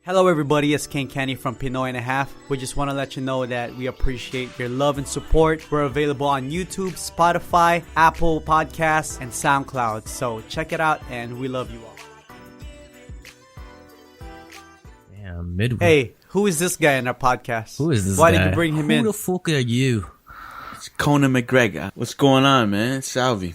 Hello everybody, it's King Kenny from Pinoy and a Half. We just want to let you know that we appreciate your love and support. We're available on YouTube, Spotify, Apple Podcasts, and SoundCloud. So check it out and we love you all. Damn, midway. Hey, who is this guy in our podcast? Who is this Why guy? did you bring him in? Who the fuck are you? It's Conan McGregor. What's going on, man? It's SALV.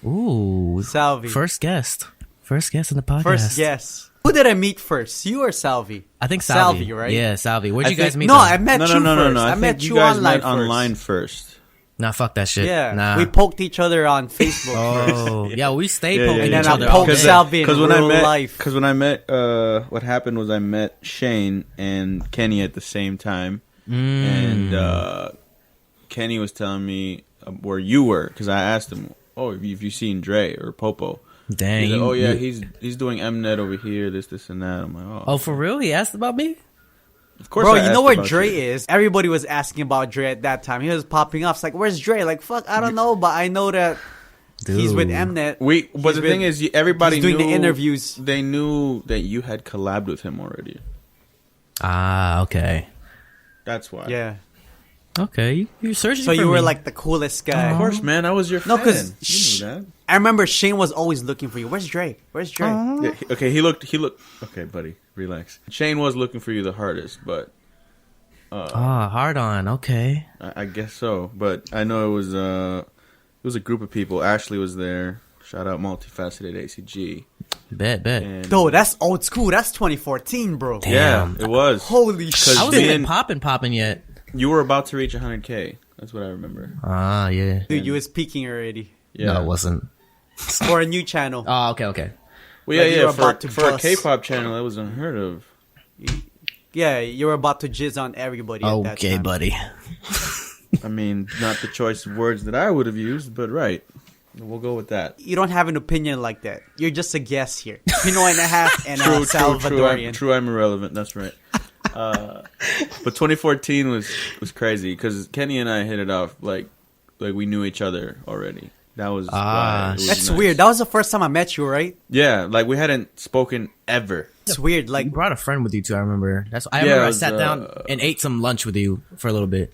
Ooh, Salvi. First guest in the podcast. First guest. Who did I meet first? You or Salvi? I think Salvi. Salvi, right? Yeah, Salvi. Where'd you guys meet? No, them? I met you first. No. I I met think you guys online met first. online first. Nah, fuck that shit. Yeah, nah. we poked each other on Facebook Oh, first. yeah, we stayed Yeah, poking And each then I other. poked all day. Salvi in real life. Because when I met, what happened was I met Shane and Kenny at the same time, and Kenny was telling me where you were because I asked him, "Oh, have you seen Dre or Popo?" Dang. He's like, "Oh yeah, he's doing Mnet over here, this and that." I'm like, Oh, for real? He asked about me? Of course, Bro, I you know asked where about Dre you. is? Everybody was asking about Dre at that time. He was popping off. It's like, where's Dre? Like, fuck, I don't know, but I know that he's with Dude. Mnet. But the thing is, everybody he's doing knew the interviews. They knew that you had collabed with him already. Ah, okay. That's why. Yeah. Okay, you're searching So for you were me. like the coolest guy. Of course, man. I was your fan. No, because you knew that. I remember Shane was always looking for you. Where's Dre? Where's Dre? Yeah, okay, he looked. Okay, buddy, relax. Shane was looking for you the hardest, but hard on. Okay. I guess so. But I know it was a group of people. Ashley was there. Shout out multifaceted ACG. Bet. And Though that's old school. That's 2014, bro. Damn. yeah, it was. Holy shit. I wasn't me even and- popping yet. You were about to reach 100K. That's what I remember. Ah, yeah. Dude, you was peaking already. Yeah. No, it wasn't. For a new channel. Oh, okay. Well, Like, you yeah. were about to For a bust. K-pop channel, that was unheard of. Yeah, you were about to jizz on everybody at that Okay, time. buddy. I mean, not the choice of words that I would have used, but right. We'll go with that. You don't have an opinion like that. You're just a guest here. Pinoy and a Half and Salvadorian. True, I'm irrelevant. That's right. But 2014 was crazy because Kenny and I hit it off like we knew each other already. That was why it was That's nice. weird. That was the first time I met you, right? Yeah, like we hadn't spoken ever. It's weird. Like, You brought a friend with you too. I remember. I Yeah, remember it I was, sat down and ate some lunch with you for a little bit.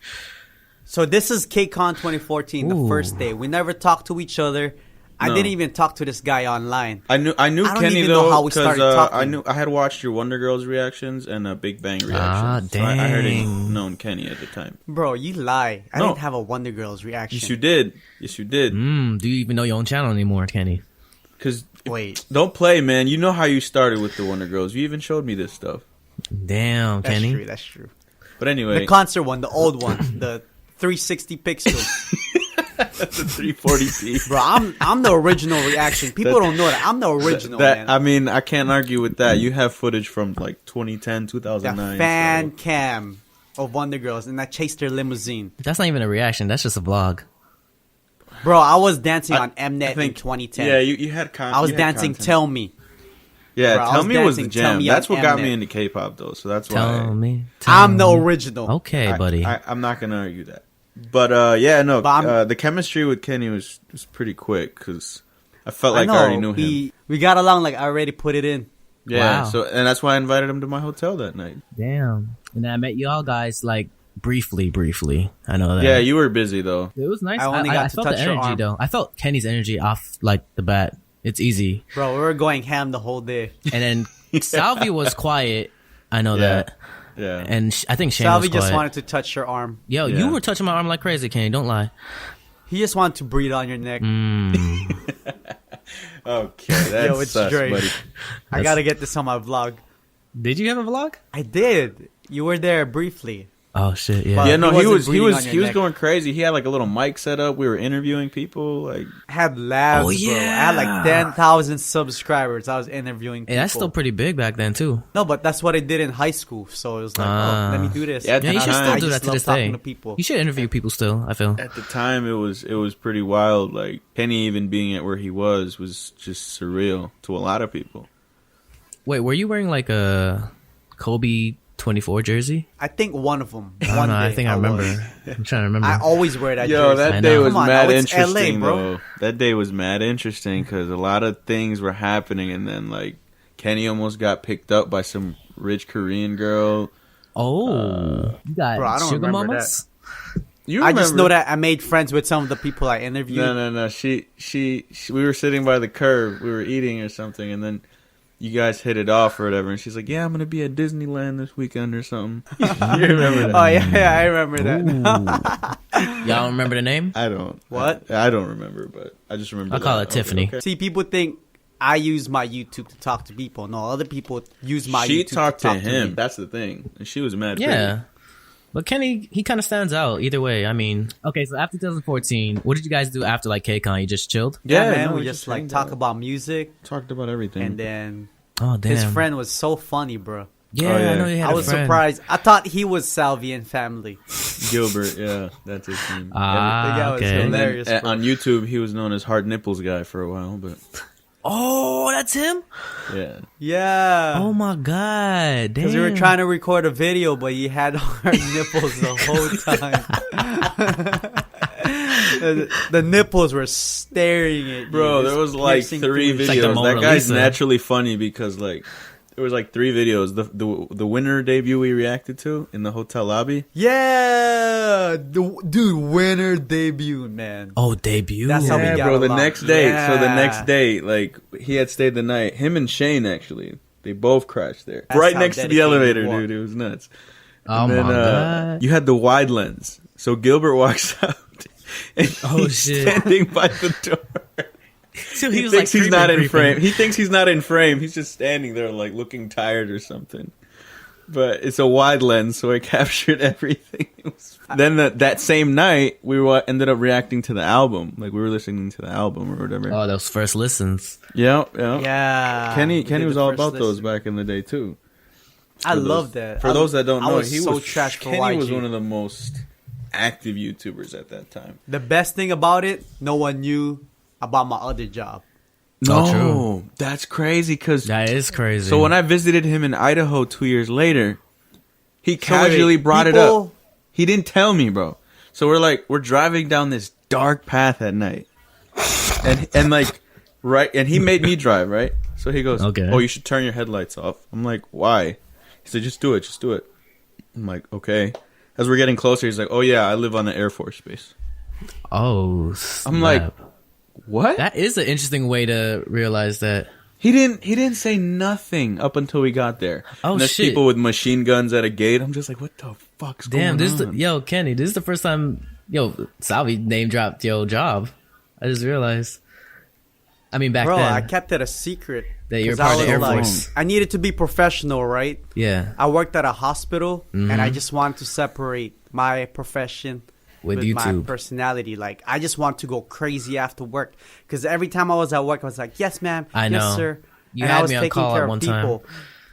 so this is KCON 2014, the Ooh. first day. We never talked to each other. I No. didn't even talk to this guy online. I knew I don't Kenny even know though how we started talking. I had watched your Wonder Girls reactions and Big Bang reactions. Ah, So I heard dang. known Kenny at the time. Bro, you lie. I No. didn't have a Wonder Girls reaction. Yes, you did. Do you even know your own channel anymore, Kenny? Because Wait, don't play, man. You know how you started with the Wonder Girls. You even showed me this stuff. Damn, that's Kenny. true. That's true. But anyway, The concert one, the old one, the 360 pixels. that's a 340p. Bro, I'm the original reaction. People don't know that. I'm the original, man. I mean, I can't argue with that. You have footage from like 2010, The 2009. fan so- cam of Wonder Girls, and I chased their limousine. That's not even a reaction. That's just a vlog. Bro, I was dancing on I Mnet in think- 2010. Yeah, you had content. I was dancing Tell Me. Yeah, bro, I Tell was Me was the dancing Tell jam. Me That's on what got me Mnet. into K-pop, though. So that's why Tell me. I'm the original. Okay, buddy. I'm not gonna argue that. But yeah, no. But the chemistry with Kenny was pretty quick because I felt I like know. I already knew him. We got along like I already put it in. Yeah. Wow. So and that's why I invited him to my hotel that night. Damn. And I met y'all guys like briefly. I know that. Yeah, you were busy though. It was nice. I only got to felt touch the your energy arm. though. I felt Kenny's energy off like the bat. It's easy. Bro, we were going ham the whole day. And then Salvi was quiet. I know Yeah. that. Yeah. And I think Shane Salvi was quiet. just wanted to touch your arm. Yo, Yeah. you were touching my arm like crazy, Kenny. Don't lie. He just wanted to breathe on your neck. Okay, that's Yo, it's sus, Dre. buddy. I gotta get this on my vlog. Did you have a vlog? I did. You were there briefly. Oh shit, yeah. But- Yeah, no, he he wasn't was breathing on your he was neck. going crazy. He had like a little mic set up. We were interviewing people. Like, I had labs, Oh, bro. I had like yeah. 10,000 subscribers. I was interviewing people. Hey, that's still pretty big back then too. No, but that's what I did in high school. So it was like, oh, let me do this. Yeah, Yeah, you should I still do just that to love this talking day. to people. You should interview people still, I feel. at the time, it was pretty wild. Like Kenny even being at where he was just surreal to a lot of people. Wait, were you wearing like a Kobe 24 jersey? I think one of them. I don't know. I think I remember. was. I'm trying to remember. I always wear that Yo, jersey. I that know. day was Come on, mad now it's interesting, LA, bro. though. That day was mad interesting because a lot of things were happening, and then like Kenny almost got picked up by some rich Korean girl. Oh, you got Bro, I don't sugar remember mamas? You I remember? just know that I made friends with some of the people I interviewed. No. She. We were sitting by the curb. We were eating or something, and then you guys hit it off or whatever. And she's like, "Yeah, I'm gonna be at Disneyland this weekend or something." You remember that? Oh yeah, I remember that. Y'all don't remember the name? I don't. What? I don't remember, but I just remember. I'll call that. it Tiffany. Okay. See, people think I use my YouTube to talk to people. No, other people use my She YouTube talked to talk him. me. That's the thing. And she was mad. Yeah. pretty. But Kenny, he kind of stands out either way. I mean, okay, so after 2014, what did you guys do after like KCON? You just chilled? Yeah, man, no, we just like hanged talk out. about music, Talked about everything. and then Oh, damn. his friend was so funny, bro. Yeah, Oh, yeah. I know you had I a was friend. surprised. I thought he was Salvi and family. Gilbert, yeah, that's his name. The guy was okay. And then, hilarious, bro. on YouTube, he was known as Hard Nipples Guy for a while, but Oh, that's him? yeah. Yeah. Oh my god. Because we were damn. trying to record a video, but he had hard nipples the whole time. the nipples were staring at you. Bro, there just was like piercing 3 through his- like the videos. Mona That guy's Lisa. naturally funny because like there was like 3 videos. The winner debut we reacted to in the hotel lobby. Yeah, dude, winner debut, man. Oh, debut. That's how we Yeah, got bro. The along. next day, so the Yeah. next day, like he had stayed the night. Him and Shane actually, they both crashed there, That's right how next to the dedicated elevator, you are. dude. It was nuts. Oh And then, my god. You had the wide lens, so Gilbert walks out. And Oh, he's shit. standing by the door. So He was, thinks he's creeping, not in creeping. frame. He thinks he's not in frame. He's just standing there, like looking tired or something. But it's a wide lens, so it captured everything. Then that same night, we ended up reacting to the album. Like we were listening to the album or whatever. Oh, those first listens. Yeah. Yeah, Kenny we did was the all first about those listen. back in the day too. I For love those- that. For those that don't I know, was he so was trash for Kenny YG. was one of the most active YouTubers at that time. The best thing about it, no one knew about my other job. Oh, true. That's crazy. Because That is crazy. so when I visited him in Idaho 2 years later, he So casually wait, brought it people- up. He didn't tell me, bro. So we're driving down this dark path at night, and like right, and he made me drive, right? So he goes, Okay. "Oh, you should turn your headlights off." I'm like, "Why?" He said, "Just do it, just do it." I'm like, "Okay." As we're getting closer, he's like, "Oh yeah, I live on the Air Force Base." Oh, I'm like, snap. "What?" That is an interesting way to realize that. He didn't say nothing up until we got there. Oh, and there's shit. people with machine guns at a gate. I'm just like, what the fuck's Damn, going on? yo, Kenny, this is the first time, Salvi name dropped your job. I just realized. I mean, back Bro, then. I kept it a secret. That you're 'cause I part of the was Air like- Force. I needed to be professional, right? Yeah, I worked at a hospital, and Mm-hmm. I just wanted to separate my profession with my YouTube. personality. Like, I just want to go crazy after work. Because every time I was at work, I was like, yes, ma'am. I Yes, know. sir. You and had I was me on taking call care at of one time. people.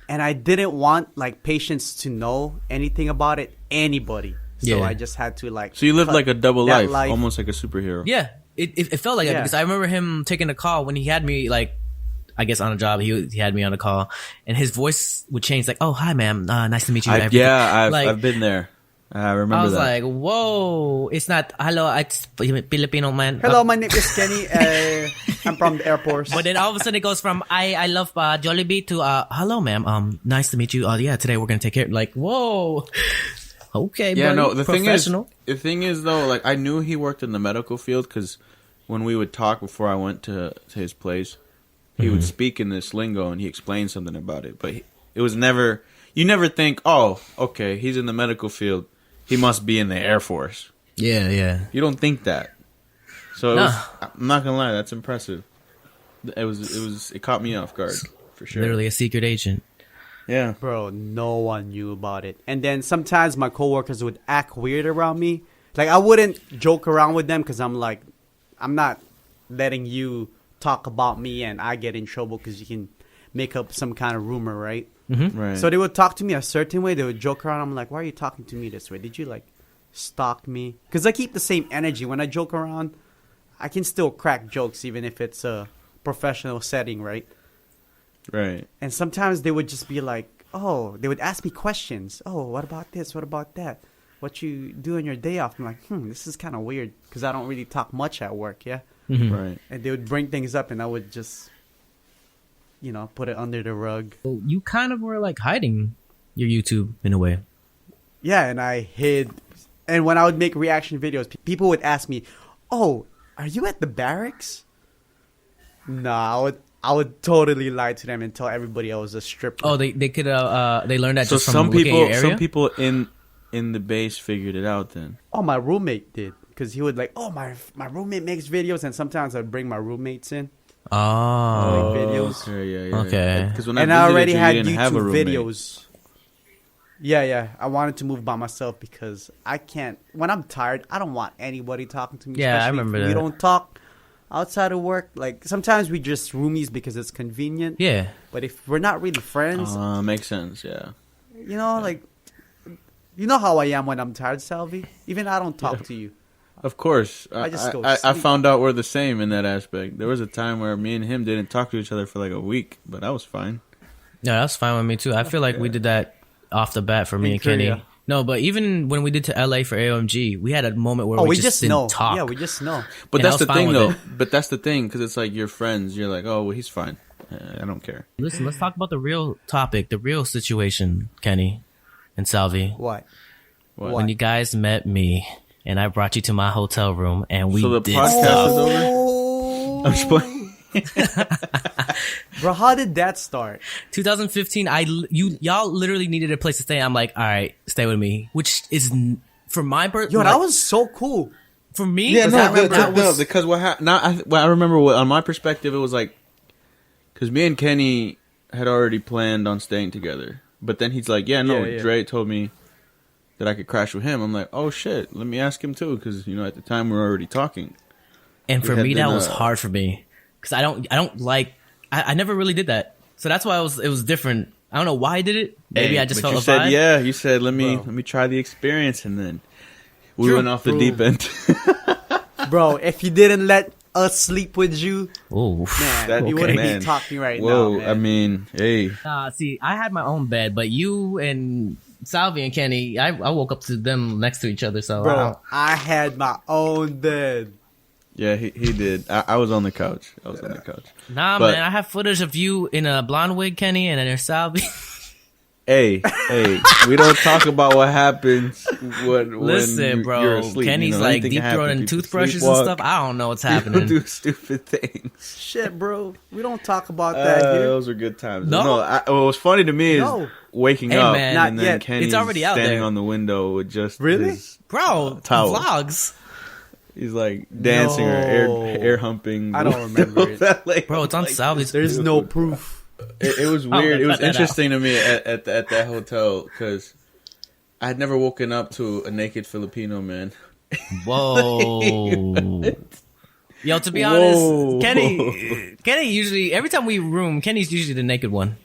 And I didn't want, like, patients to know anything about it. Anybody. So Yeah. I just had to, like... So you lived cut like a double that life, almost like a superhero. Yeah, it felt like that Yeah. because I remember him taking a call when he had me like, I guess on a job. He had me on a call, and his voice would change like, "Oh, hi, ma'am. Nice to meet you." everything. Like, I've been there. I remember I was that. like, "Whoa, it's not hello, it's Filipino man." Hello, my name is Kenny. I'm from the Air Force. But then all of a sudden it goes from I love Jollibee to hello, ma'am. Nice to meet you. Yeah, today we're gonna take care. Like, whoa. Okay, Yeah, buddy. no. The Professional. thing is though, like I knew he worked in the medical field because when we would talk before I went to his place, he would speak in this lingo and he explained something about it. But it was never. You never think, oh, okay, he's in the medical field. He must be in the Air Force. Yeah. You don't think that. So No. I'm not gonna lie, that's impressive. It caught me off guard for sure. Literally a secret agent. Yeah. Bro, no one knew about it. And then sometimes my coworkers would act weird around me. Like, I wouldn't joke around with them because I'm like, I'm not letting you talk about me and I get in trouble because you can make up some kind of rumor, right? Right. So they would talk to me a certain way. They would joke around. I'm like, why are you talking to me this way? Did you, like, stalk me? Because I keep the same energy. When I joke around, I can still crack jokes even if it's a professional setting, right? Right. And sometimes they would just be like, oh, they would ask me questions. Oh, what about this? What about that? What you do on your day off? I'm like, this is kind of weird because I don't really talk much at work, yeah? Right. And they would bring things up and I would just put it under the rug. Well, you kind of were like hiding your YouTube in a way. Yeah, and I hid. And when I would make reaction videos, people would ask me, "Oh, are you at the barracks?" No, I would totally lie to them and tell everybody I was a stripper. Oh, they could they learned that So just from looking at your area? some people in the base figured it out then. Oh, my roommate did, because he would like, "Oh, my roommate makes videos," and sometimes I'd bring my roommates in. Oh, Make videos. Okay, yeah. Okay. Because when And I I visited already you, had you didn't have a YouTube roommate. videos. Yeah. I wanted to move by myself because I can't. When I'm tired, I don't want anybody talking to me. Yeah, I especially remember if that. We don't talk outside of work. Like sometimes we just roomies because it's convenient. yeah. But if we're not really friends, Makes sense, yeah. like, you know how I am when I'm tired, Salvi. Even I don't talk to you. Of course. I just go I sleep. found out we're the same in that aspect. There was a time where me and him didn't talk to each other for like a week, but that was fine. Yeah, that's fine with me too. I feel like we did that off the bat for me In and Kenny. Korea. No, but even when we did to LA for AOMG, we had a moment where we just didn't know. talk. Yeah, we just know. But And I that's was the fine thing, with though. it. But that's the thing, because it's like you're friends. You're like, oh, well, he's fine. I don't care. Listen, let's talk about the real topic, the real situation, Kenny and Salvi. What? When you guys met me and I brought you to my hotel room and we So the did podcast stuff. is over? Oh. I'm just playing. Bro, how did that start? 2015, y'all literally needed a place to stay. I'm like, all right, stay with me, which is for my birth. Yo, that was so cool. for me. Yeah, that was because I remember on my perspective, it was like, because me and Kenny had already planned on staying together. But then he's like, yeah, Dre told me that I could crash with him. I'm like, oh shit, let me ask him too, because at the time we were already talking. And for had me, that been, was hard for me because I never really did that. So that's why it was different. I don't know why I did it. Maybe I just but felt you a said, vibe. yeah, you said, let me try the experience, and then we went off the deep end. Bro, if you didn't let us sleep with you, Ooh. man, you wouldn't man. be talking right Whoa, now, man. I mean, hey. See, I had my own bed, but you and Salvi and Kenny, I woke up to them next to each other. So Bro, I had my own bed. Yeah, he did. I was on the couch. nah, but- man, I have footage of you in a blonde wig, Kenny, and then there's Salvi. Hey, we don't talk about what happens when Listen, bro, you're asleep. Kenny's like anything deep can happen. throating People toothbrushes and sleepwalk. stuff. I don't know what's People happening. do stupid things. Shit, bro. We don't talk about that here. Those were good times. No? What was funny to me is No. waking Hey, up man. Not and then yet. Kenny's It's already out standing there. on the window with just Really? his- Bro, Towel. vlogs. he's like dancing or No. air humping. I don't remember it. Bro, it's on Salvi's. There's no proof. It was I'm weird. gonna It was cut that interesting to me at that hotel because I had never woken up to a naked Filipino man. Whoa. Yo, to be Whoa. honest, Kenny usually, every time we room, Kenny's usually the naked one.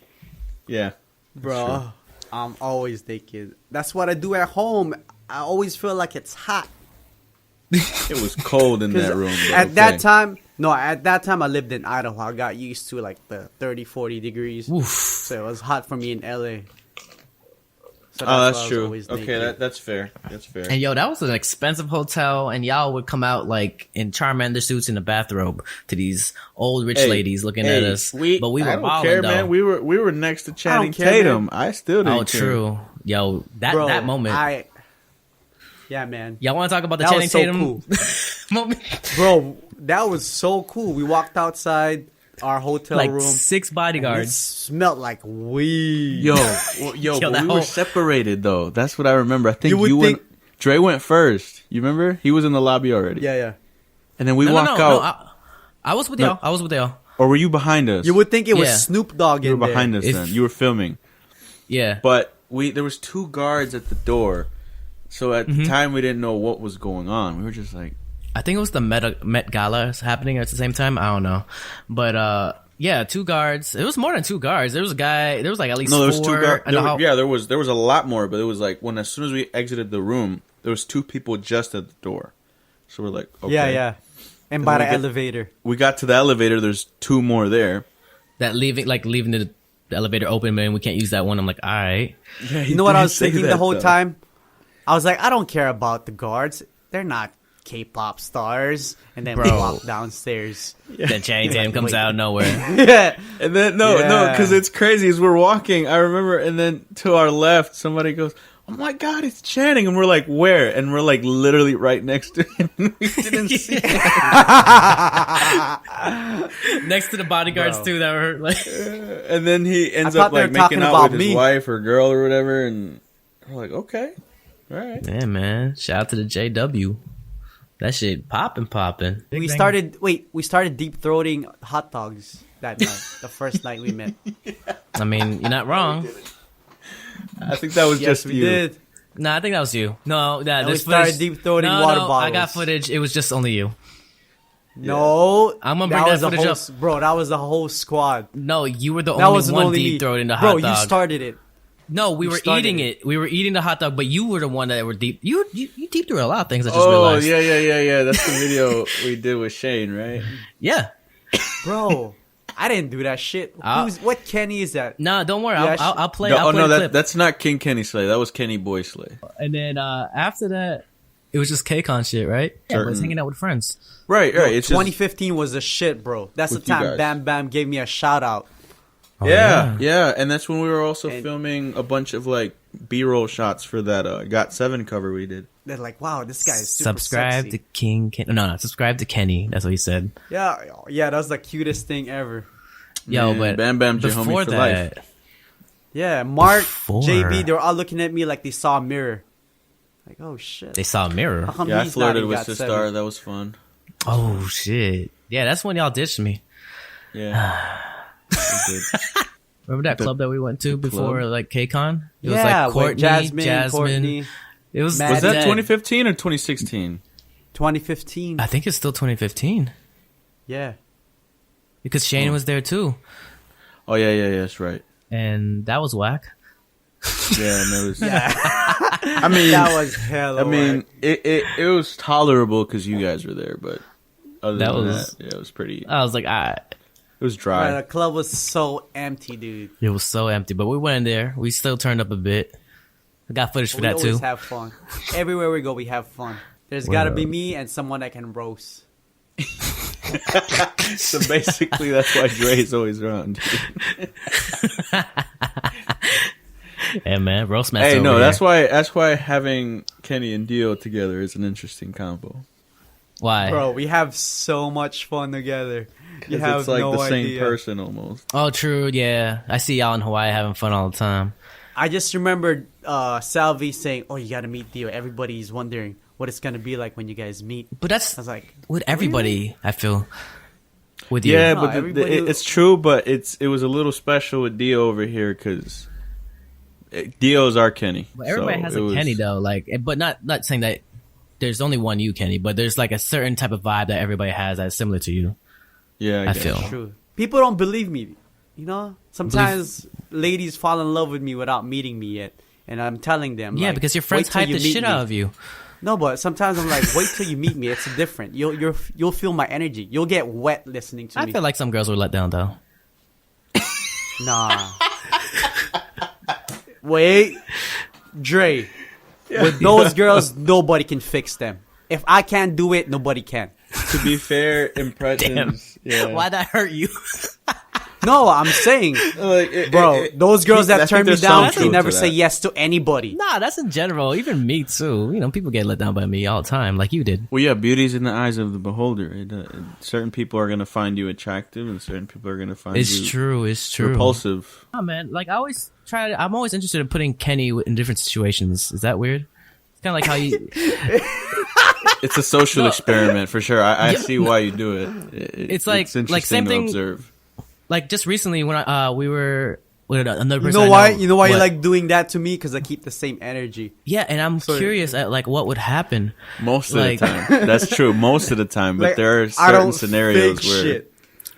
Yeah, Bro, I'm always naked. That's what I do at home. I always feel like it's hot. it was cold in that room. But At that time I lived in Idaho. I got used to like the 30, 40 degrees. Oof. So it was hot for me in LA. So Oh, why I that's was true. always Okay, naked. that's fair. That's fair. And yo, that was an expensive hotel, and y'all would come out like in Charmander suits in a bathrobe to these old rich ladies looking at us. But we were I don't balling care, though. man. We were next to Channing care, Tatum. man. I still didn't Oh, care. true. Yo, Bro, that moment. Yeah, man. Y'all want to talk about the That Channing was so Tatum cool. moment? Bro, that was so cool. We walked outside our hotel Like room. 6 It bodyguards. smelled like weed. Yo, Yo, but that we whole- were separated though. That's what I remember. I think You would went. think- Dre went first. You remember? He was in the lobby already. Yeah. And then we No, walk no, out. I was with No. y'all. I was with y'all. Or were you behind us? You would think it was Yeah. Snoop Dogg You in were there. behind us If- then. You were filming. Yeah. But there was 2 guards at the door. So at the time we didn't know what was going on. We were just like, I think it was the Met Gala happening at the same time. I don't know. But yeah, 2 guards. It was more than 2 guards. There was a guy. There was like at least no, there 4. was 2 guards. in the hall. Yeah, there was a lot more, but it was like as soon as we exited the room, there was 2 people just at the door. So we're like, okay. Yeah. And by we the get- elevator. We got to the elevator. There's 2 more there. That leaving the elevator open, man. We can't use that one. I'm like, all right. Yeah, You know what I was thinking the whole time? I was like, I don't care about the guards. They're not K-pop stars, and then Bro. we walk downstairs. Then Channing Tatum comes out of nowhere. Yeah. And then no, because it's crazy. As we're walking, I remember, and then to our left, somebody goes, "Oh my God, it's Channing!" And we're like, "Where?" And we're like, literally right next to him. We didn't see him. Next to the bodyguards Bro. too that were like. And then he ends I up thought they like were making talking out about with his me. wife or girl or whatever, and we're like, "Okay, all right." Yeah, man. Shout out to the JW. That shit popping. We started deep throating hot dogs that night. The first night we met. I mean, you're not wrong. I think that was Yes, just we you. did. No, I think that was you. No, that And we this started footage. deep-throating water I bottles. got footage. It was just only you. No, I'm gonna bring that was the footage whole, up. bro. That was the whole squad. No, you were the That only wasn't one only me. deep throating the Bro, hot dog. you started it. No, we You were started eating it. it. We were eating the hot dog, but you were the one that were deep. You deep through a lot of things. I just Oh realized. yeah. That's the video we did with Shane, right? Yeah. Bro, I didn't do that shit. What Kenny is that? No, don't worry. Yeah, I'll play. No, I'll play the clip. that's not King Kenny Slay. That was Kenny Boy Slay. And then after that, it was just KCON shit, right? Yeah, I was hanging out with friends. Right. It's 2015 was the shit, bro. That's the With you time guys. Bam Bam gave me a shout out. yeah, and that's when we were also And- filming a bunch of like B-roll shots for that Got 7 cover we did. They're like, wow, this guy is super Subscribe sexy. to King Ken. No, subscribe to Kenny. That's what he said. Yeah, that was the cutest thing ever. Yo, Man, but Bam Bam's your homie before for that, life. Yeah, Mark, Before- JB, they were all looking at me like they saw a mirror. Like, oh shit. they saw a mirror. How come Yeah, I he's not flirted in with Got Sistar. 7? That was fun. Oh shit! Yeah, that's when y'all ditched me. Yeah. We did. Remember that club that we went to before club? like KCON? It was Yeah, like Courtney, with Jasmine. Courtney. It was Matt Was that Dead. 2015 or 2016? 2015. I think it's still 2015 Yeah. because Shane was there too, Oh yeah, that's right. and that was whack. Yeah, and it was. Yeah. I mean, That was hella whack. it was tolerable because you guys were there, but other That than was- that, yeah, it was pretty. I was like, It was Bro, dry. the club was so empty, dude. it was so empty, but we went in there. We still turned up a bit. I got footage for We that always too. have fun. Everywhere we go, we have fun. There's got to be me and someone that can roast. So basically, that's why Dre's always around. Yeah, man, roast master. Hey, no, over that's here. why having Kenny and Dio together is an interesting combo. Why. Bro, we have so much fun together. You 'Cause have it's like no the same idea. person almost. Oh, true. Yeah, I see y'all in Hawaii having fun all the time. I just remembered Salvi saying, "Oh, you got to meet Dio." Everybody's wondering what it's gonna be like when you guys meet. But that's I was like, with everybody. I feel with you. Yeah, No, but everybody- it's true. But it was a little special with Dio over here because Dio's our Kenny. But everybody So has it a was- Kenny though, like, but not saying that there's only one you, Kenny, but there's like a certain type of vibe that everybody has that's similar to you. Yeah, I guess. feel. true. People don't believe me. You know, sometimes ladies fall in love with me without meeting me yet, and I'm telling them, Yeah, like, because your friends wait till hype you the meet shit me. out of you. No, but sometimes I'm like, wait till you meet me. It's different. You'll feel my energy. You'll get wet listening to I me. feel like some girls were let down though. Nah. Wait, Dre. With those girls, nobody can fix them. If I can't do it, nobody can. To be fair, impressions. Yeah. Why'd that hurt you? No, I'm saying, Like, bro, those girls I that think turn me there's down, some they truth never to say that. yes to anybody. Nah, that's in general. Even me too. You know, people get let down by me all the time, like you did. Well, yeah, beauty's in the eyes of the beholder. Certain people are going to find you attractive, and certain people are going to find It's you true. It's true. repulsive. Oh man, like I always try. I'm always interested in putting Kenny in different situations. Is that weird? It's kind of like how you. It's a social experiment for sure. I see why you do it. It's like- interesting like same to thing- observe. Like just recently when we were with another You person. know I why? You know why you What? like doing that to me? Because I keep the same energy. Yeah, and I'm curious at like what would happen. Most of like- the time, that's true. Most of the time, but Like, there are I certain don't scenarios fake where. shit.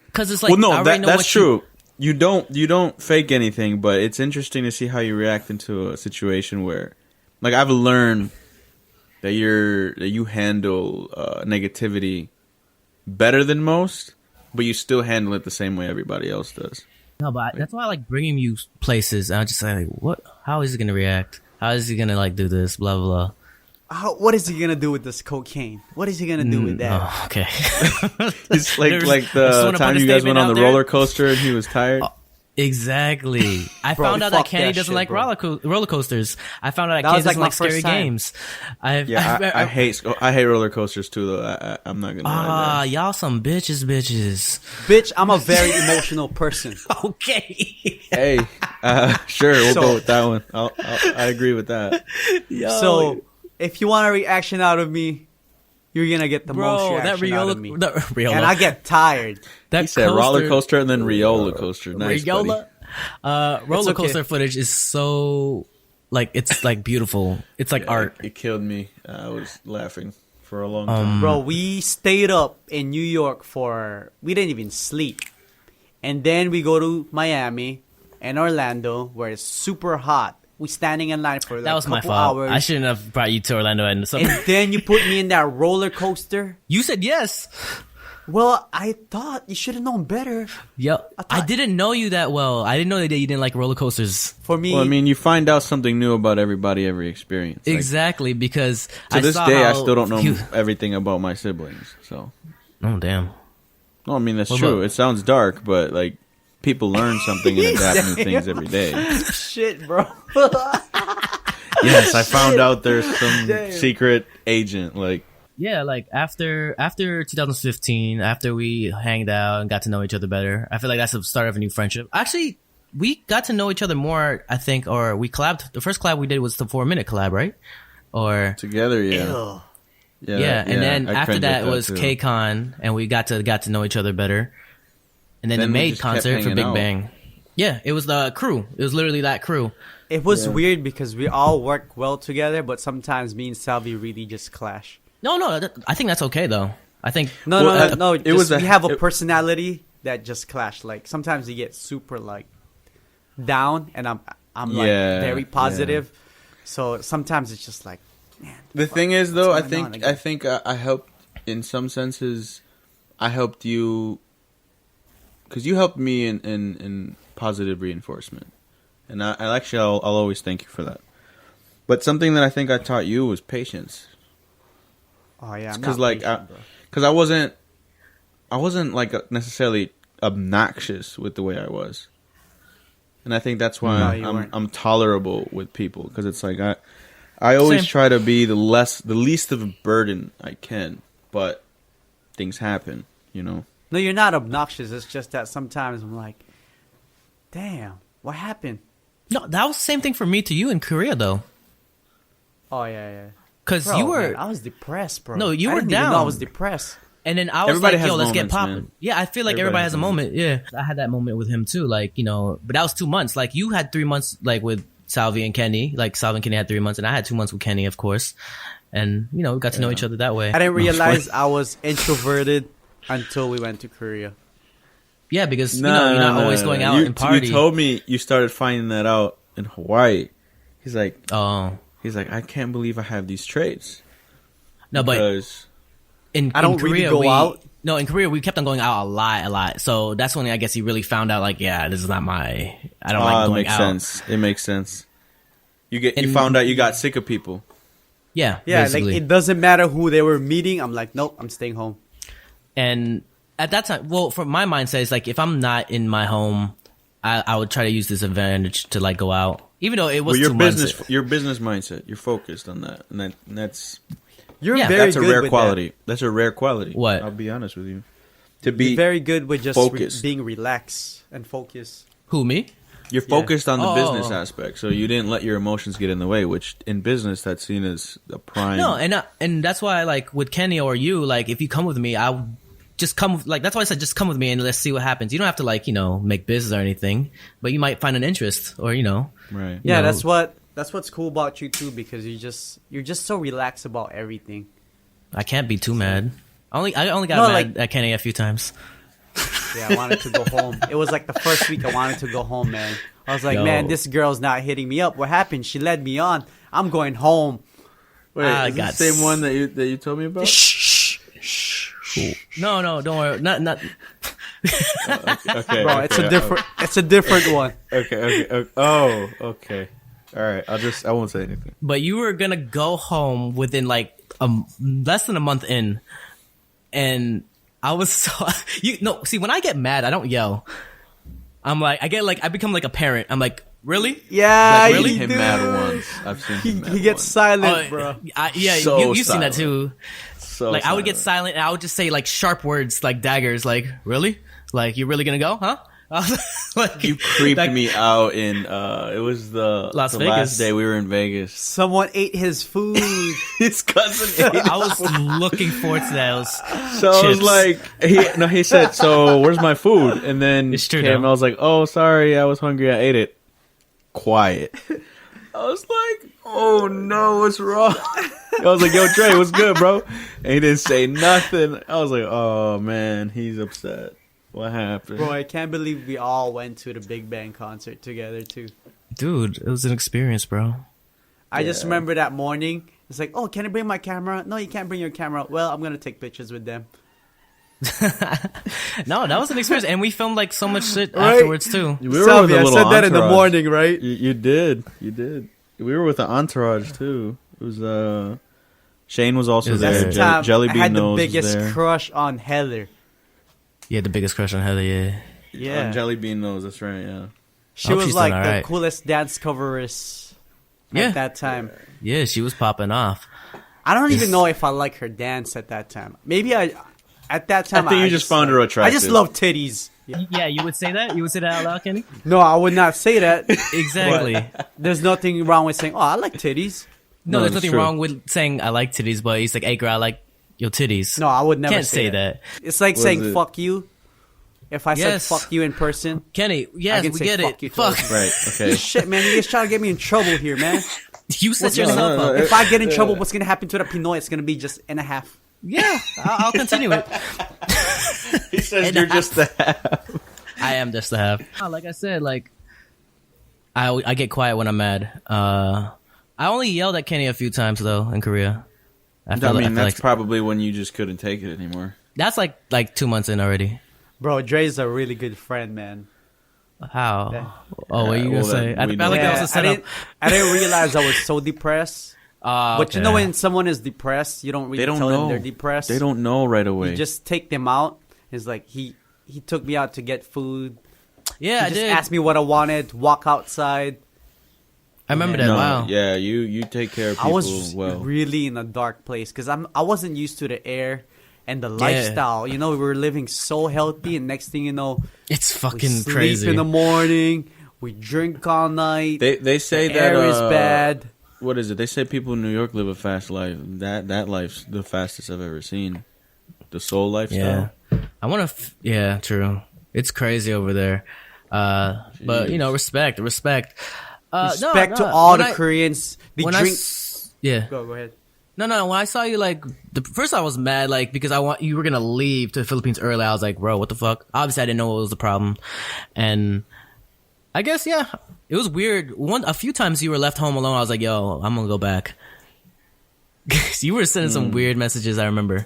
Because it's like Well, I no, already know that's what you- true. You don't fake anything, but it's interesting to see how you react into a situation where, like, I've learned that you handle negativity better than most, but you still handle it the same way everybody else does. No, but that's why I like bringing you places. And I just say, like, what? How is he gonna react? How is he gonna like do this? Blah blah. blah. what is he gonna do with this cocaine? What is he gonna do with that? Oh, okay. It's like the time you guys went on the roller coaster and he was tired. Exactly. I Bro, found out that fuck Kenny that doesn't shit, like bro. roller coasters. I found out that That Kenny was, like, doesn't my like scary first time. games. I hate roller coasters too though. I'm not gonna lie. Y'all some bitches. Bitch, I'm a very emotional person. Okay. Hey, sure, we'll So- go with that one. I agree with that. Yo, So if you want a reaction out of me, you're gonna get the most bro, that reaction out of me. Riola, And I get tired. that He said roller coaster and then Riola coaster. Nice, buddy. Riola, roller okay. coaster footage is so like it's like beautiful. It's like art. It killed me. I was laughing for a long time. Bro, we stayed up in New York we didn't even sleep. And then we go to Miami and Orlando where it's super hot. We standing in line for like That was a my couple fault. hours. I shouldn't have brought you to Orlando and something. And then you put me in that roller coaster. You said yes. Well, I thought you should have known better. Yep. I didn't know you that well. I didn't know that you didn't like roller coasters. For me, Well, I mean, you find out something new about everybody every experience. Like, Exactly, because to this saw day, I how still don't know you- everything about my siblings. So, Oh damn. no, I mean that's What true. about- It sounds dark, but like people learn something and adapt new things every day. shit, bro. Yes, I found out there's some Damn. secret agent. Like, Yeah, like after 2015, after we hanged out and got to know each other better, I feel like that's the start of a new friendship. Actually, we got to know each other more, I think, or we collabed. The first collab we did was the 4-minute collab, right? Or together, yeah. Ew. yeah, and then I after cringe at that was too. KCON, and we got to know each other better. And then Then the we Maid just kept concert for hanging Big out. Bang. Yeah, it was the crew. It was literally that crew. It was weird because we all work well together, but sometimes me and Salvi really just clash. No, I think that's okay though. I think No. it was we have a it- personality that just clash. Like sometimes you get super like down, and I'm like Yeah, very positive. So sometimes it's just like, man. The thing is, though, I what's going on think again? I helped in some senses. I helped you because you helped me in positive reinforcement, and I'll always thank you for that. But something that I think I taught you was patience. Oh yeah, Because I wasn't like necessarily obnoxious with the way I was, and I think that's why No, you weren't. I'm tolerable with people, because it's like I always Same. try to be the least of a burden I can, but things happen, you know. No, you're not obnoxious. It's just that sometimes I'm like, damn, what happened? no, that was the same thing for me to you in Korea though. Oh yeah. Because Bro, you were, man, I was depressed, bro. No, you I were didn't even know I down. was depressed. and then I was Everybody like, has yo, let's get moments, popping. man. Yeah, I feel like Everybody everybody has a moment. Yeah, I had that moment with him too. Like, you know, but that was 2 months. Like you had 3 months, like with Salvi and Kenny. Like Salvi and Kenny had 3 months, and I had 2 months with Kenny, of course. And you know, we got to know each other that way. I didn't realize I was introverted until we went to Korea. Yeah, because you know, you're not always going out and party. You told me you started finding that out in Hawaii. He's like, Oh I can't believe I have these traits. no, but Because in I don't Korea, really go out. No, in Korea we kept on going out a lot. So that's when I guess he really found out. Like, yeah, this is not my. I don't like it going makes out. sense. It makes sense. You And- found out you got sick of people. Yeah, Yeah, basically. like it doesn't matter who they were meeting. I'm like, nope, I'm staying home. And at that time, well, from my mindset, it's like if I'm not in my home, I would try to use this advantage to like go out, even though it was Well, your 2 months. your business mindset. You're focused on that, and that's You're Yeah, very that's a good rare with quality. That's a rare quality. What? I'll be honest with you. To that. be You're very good with just focused. being relaxed and focused. Who, me? You're focused on the Oh, business oh, oh. aspect, so you didn't let your emotions get in the way. Which in business, that's seen as a prime. No, and that's why like with Kenny or you, like if you come with me, I'll just come. Like that's why I said just come with me and let's see what happens. You don't have to like make business or anything, but you might find an interest or right? Yeah, know. that's what's cool about you too, because you're just so relaxed about everything. I can't be too mad. I only got No, mad like- at Kenny a few times. Yeah, I wanted to go home. It was like the first week I wanted to go home, man. I was like, Yo. man, this girl's not hitting me up. What happened? She led me on. I'm going home. Wait, I is got this the same one that you told me about? No, don't worry. Not. Okay, Bro, it's a different one. Okay. Oh, okay. All right, I won't say anything. But you were gonna go home within like less than a month in, and I was so see, when I get mad, I don't yell. I'm like, I become like a parent. I'm like, really? Yeah, Like, really? I've seen him mad once. I've seen him mad He gets once. silent, bro. So you've seen that silent. too. So Like I would get silent. silent and I would just say like sharp words like daggers. Like, really? Like, you really gonna go? Huh? Like, You creeped like, me out in it was the Las the Vegas. last day we were in Vegas. Someone ate his food. His cousin ate I was looking forward to that. It was So I was chips. like, he said, so where's my food? And then It's true, came, though. I was like, oh, sorry, I was hungry, I ate it. Quiet. I was like, oh no, what's wrong? I was like, yo, Trey, what's good, bro? And he didn't say nothing. I was like, oh man, he's upset. What happened? Bro, I can't believe we all went to the Big Bang concert together too. Dude, it was an experience, bro. I just remember that morning. It's like, oh, can I bring my camera? No, you can't bring your camera. Well, I'm gonna take pictures with them. No, that was an experience, and we filmed like so much shit Right. afterwards too. We were Salvi, with a I little said that in the entourage. morning, right? You did. We were with an entourage too. It was Shane was also That's there. That's the time Jelly I Bean had the Nose was biggest there. crush on Heather. You had the biggest crush on Heather, yeah. Yeah, On Jelly Bean Nose, that's right, yeah. she I hope was she's like doing the alright. coolest dance coveress Yeah. at that time. Yeah, she was popping off. I don't even know if I like her dance at that time. Maybe at that time. I think you just found her attractive. I just love titties. Yeah, you would say that? You would say that out loud, Kenny? No, I would not say that. Exactly. There's nothing wrong with saying, "Oh, I like titties." No, No, there's it's nothing true. wrong with saying I like titties, but he's like, hey girl, I like your titties. No, I would never Can't say that. It's like What saying is it? "fuck you." If I Yes. said "fuck you" in person, Kenny, I yes, can we say get fuck it. you to Fuck. her. Right, okay. shit, man, you just trying to get me in trouble here, man. You set No, yourself no, up. no. If I get in trouble, what's gonna happen to the Pinoy? It's gonna be just and a half. Yeah, I'll continue it. He says And you're a just that. I am just a half. Like I said, like I get quiet when I'm mad. I only yelled at Kenny a few times though in Korea. I feel that's like probably when you just couldn't take it anymore. that's like 2 months in already. Bro, Dre's a really good friend, man. How? Yeah. Oh, what are you gonna well, say? I we felt know like that Yeah, was a I setup. didn't realize I was so depressed. But you know, okay. when someone is depressed, you don't really They don't tell know. them they're depressed. They don't know right away. You just take them out. It's like he took me out to get food. Yeah, He I just did. asked me what I wanted. Walk outside. I remember that. no, Wow. yeah, you take care of I people was well. really in a dark place because I wasn't used to the air and the lifestyle. You know, we were living so healthy, and next thing you know, It's we fucking sleep crazy. in the morning. We drink all night. They say the that air is bad. What is it? They say people in New York live a fast life. That life's the fastest I've ever seen. The soul lifestyle. Yeah, I want to. Yeah, true. It's crazy over there. But you know, respect. Respect No, to all when the I- Koreans. They when drink. yeah. Go ahead. No. When I saw you, like, first I was mad, like, because you were gonna leave to the Philippines early. I was like, bro, what the fuck? Obviously, I didn't know what was the problem, and I guess it was weird. A few times you were left home alone. I was like, yo, I'm gonna go back. You were sending some weird messages. I remember.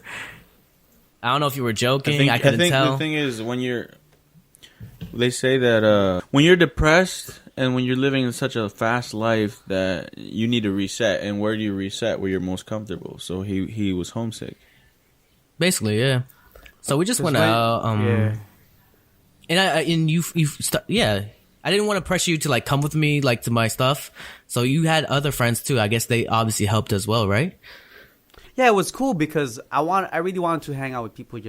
I don't know if you were joking. I couldn't tell. The thing is, they say that when you're depressed and when you're living in such a fast life that you need to reset. And where do you reset? Where you're most comfortable. So he was homesick. Basically, yeah. So we just went out. Yeah. And I didn't want to pressure you to like come with me like to my stuff. So you had other friends too. I guess they obviously helped as well, right? Yeah, it was cool because I really wanted to hang out with people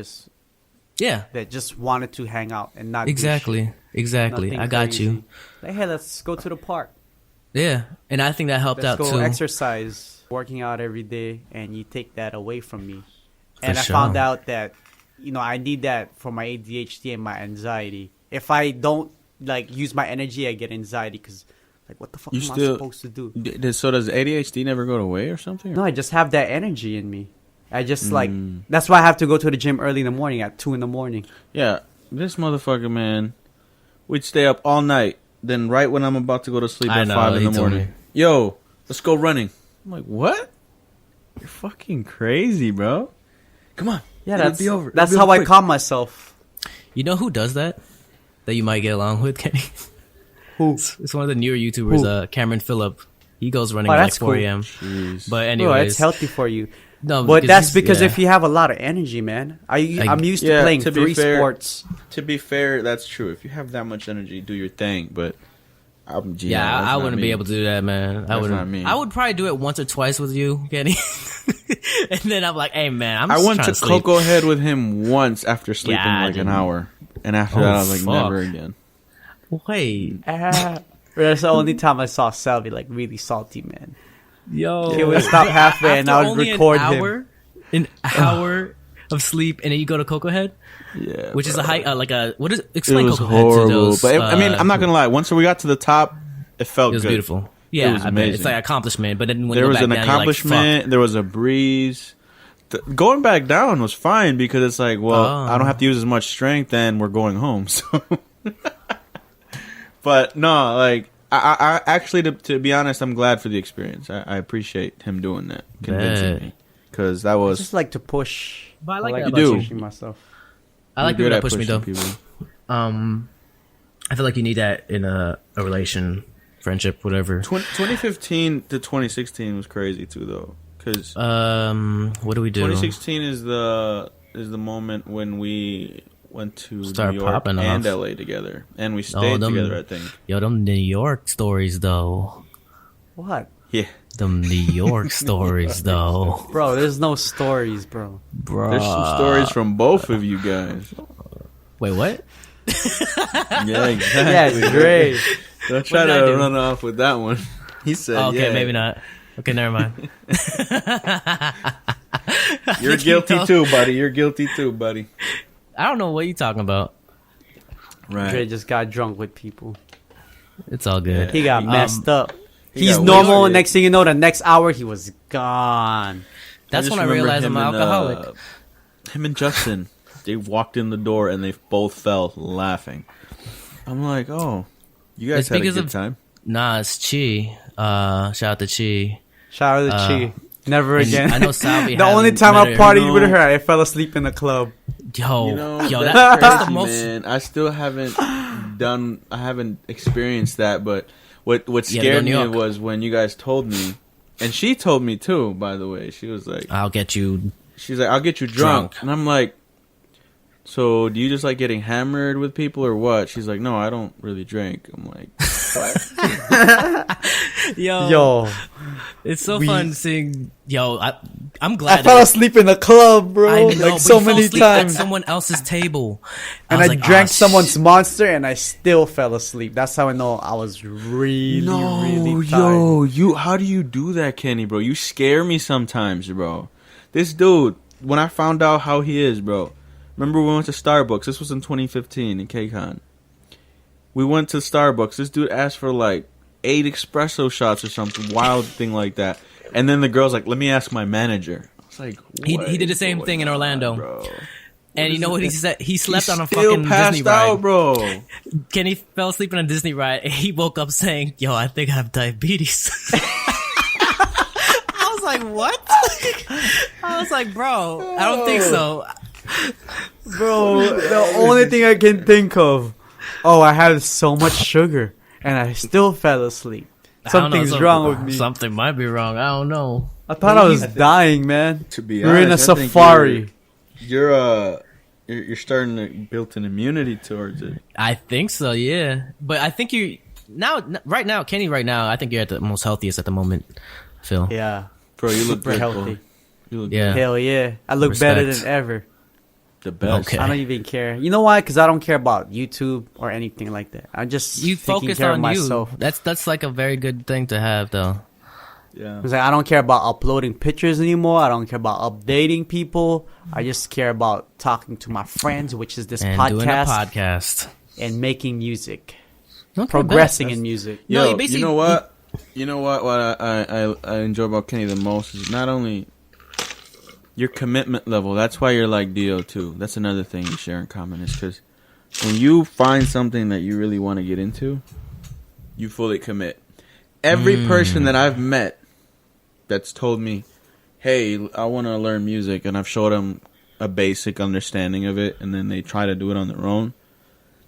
Yeah. that just wanted to hang out and not do Exactly. shit. Exactly. Nothing I got crazy. you. Like, hey, let's go to the park. Yeah. And I think that helped Let's out go too. exercise, working out every day, and you take that away from me. And I sure. found out that, I need that for my ADHD and my anxiety. If I don't, use my energy, I get anxiety because, what the fuck am I supposed to do? So does ADHD never go away or something? No, I just have that energy in me. I just, that's why I have to go to the gym early in the morning at 2 in the morning. Yeah, this motherfucker, man. We'd stay up all night. Then right when I'm about to go to sleep I at know, 5 in he the told morning. me. Yo, let's go running. I'm like, what? You're fucking crazy, bro. Come on. Yeah, It'll that's be over. That's It'll be how over I quick. calm myself. You know who does that? That you might get along with, Kenny? Who? It's one of the newer YouTubers, Who? Cameron Phillip. He goes running Oh, at like that's 4 cool. a.m. Jeez. But Bro, anyways, it's healthy for you. no, But that's because yeah. if you have a lot of energy, man. I'm used to playing to be 3 fair- sports. To be fair, that's true. If you have that much energy, do your thing. But that's I wouldn't not be me. able to do that, man. I That's wouldn't. not me. I would probably do it once or twice with you, Kenny. And then I'm like, hey, man, I'm I just went trying to to sleep. Cocoa Head with him once after sleeping Yeah, I like an didn't. hour, and after Oh, that, I was like, fuck. never again. Wait, That's the only time I saw Salvi like really salty, man. yo. He would stop halfway and I After would only record an hour of sleep, and then you go to Cocoa Head, Yeah, which is a bro. high, what is? It Explain was Cocoa Head to horrible, those. but I mean, I'm not gonna lie. Once we got to the top, it felt It was good. beautiful. Yeah, was I bet. amazing. It's like accomplishment, but then when There you was go an back down, you're like, accomplishment. fuck. There was a breeze. Going back down was fine because it's like, well, I don't have to use as much strength, and we're going home. So, but no, like I actually, to be honest, I'm glad for the experience. I appreciate him doing that, convincing Bet. me, because that I was just like to push. But I like that You about do. pushing myself. I like you're people good that at push me pushing though. people. I feel like you need that in a relation, friendship, whatever. 2015 to 2016 was crazy too, though, because What do we do? 2016 is the moment when we went to Start New York popping and off. LA together, and we stayed together. I think. Yo, them New York stories though. What? Yeah, Them New York stories though, Bro, there's no stories, bro. bro. there's some stories from both of you guys. Wait, what? Yeah, exactly. Yeah, great. Don't try What did I to do? run off with that one. He said, Oh, okay, yeah. maybe not. Okay, never mind. You're guilty too, buddy. You're guilty too, buddy. I don't know what you're talking about. Right. Dre just got drunk with people. It's all good. He got messed up. he He's got normal. wasted. Next thing you know, the next hour he was gone. That's just when I remember realized him I'm an and, alcoholic. Him and Justin, they walked in the door and they both fell laughing. I'm like, oh, you guys It's had a because good of- time. Nah, it's Chi. Shout out to Chi. Shout out to Chi. Never and again. I know Salvi The only hasn't time met I her. partied You with know- her, I fell asleep in the club. Yo, You know, yo, that's that's the crazy, most. man. I still haven't I haven't experienced that, but what You had to go scared to New me York. was when you guys told me, and she told me too, by the way. She was like, I'll get you. she's like, I'll get you drunk. Drunk. And I'm like, so do you just like getting hammered with people or what? She's like, no, I don't really drink. I'm like, what? Yo, It's so We- fun seeing. Yo, I'm I glad. fell asleep in the club, bro. I know, Like but so you fell many asleep at times. someone else's table, And was I like, drank "Ah, someone's monster and I still fell asleep. That's how I know I was really, really tired. you. How do you do that, Kenny, bro? You scare me sometimes, bro. This dude, when I found out how he is, bro. Remember we went to Starbucks. This was in 2015 in KCON. We went to Starbucks. This dude asked for like 8 espresso shots or something wild thing like that. And then the girl's like, "Let me ask my manager." I was like, He what did the is same going thing in on, Orlando. bro? And you know what he said? He slept on a Still fucking passed Disney ride. out, bro. Kenny fell asleep on a Disney ride, and he woke up saying, "Yo, I think I have diabetes." I was like, "What?" I was like, "Bro, I don't think so." Bro, the only thing I can think of, I had so much sugar and I still fell asleep. I don't know, Something's wrong with me. Something might be wrong. I don't know. I thought I was dying, man. To be We're in a honest, I think safari. You're starting to build an immunity towards it. I think so, yeah. But I think right now, Kenny, I think you're at the most healthiest at the moment, Phil. Yeah, Bro, you look super good, healthy. bro. You look Yeah. Hell yeah. I look better Respect. than ever. the best. Okay. I don't even care. You know why? Because I don't care about YouTube or anything like that. I'm just You taking focus care of on myself. you. That's like a very good thing to have, though. Yeah. It's like I don't care about uploading pictures anymore. I don't care about updating people. I just care about talking to my friends, which is this And podcast, doing a podcast. and making music, Okay, progressing bet. in music. No, Yo, you basically- you know what? You know what? What I enjoy about Kenny the most is not only your commitment level. That's why you're like Dio too. That's another thing you share in common is because when you find something that you really want to get into, you fully commit. Every person that I've met that's told me, "Hey, I want to learn music," and I've showed them a basic understanding of it, and then they try to do it on their own.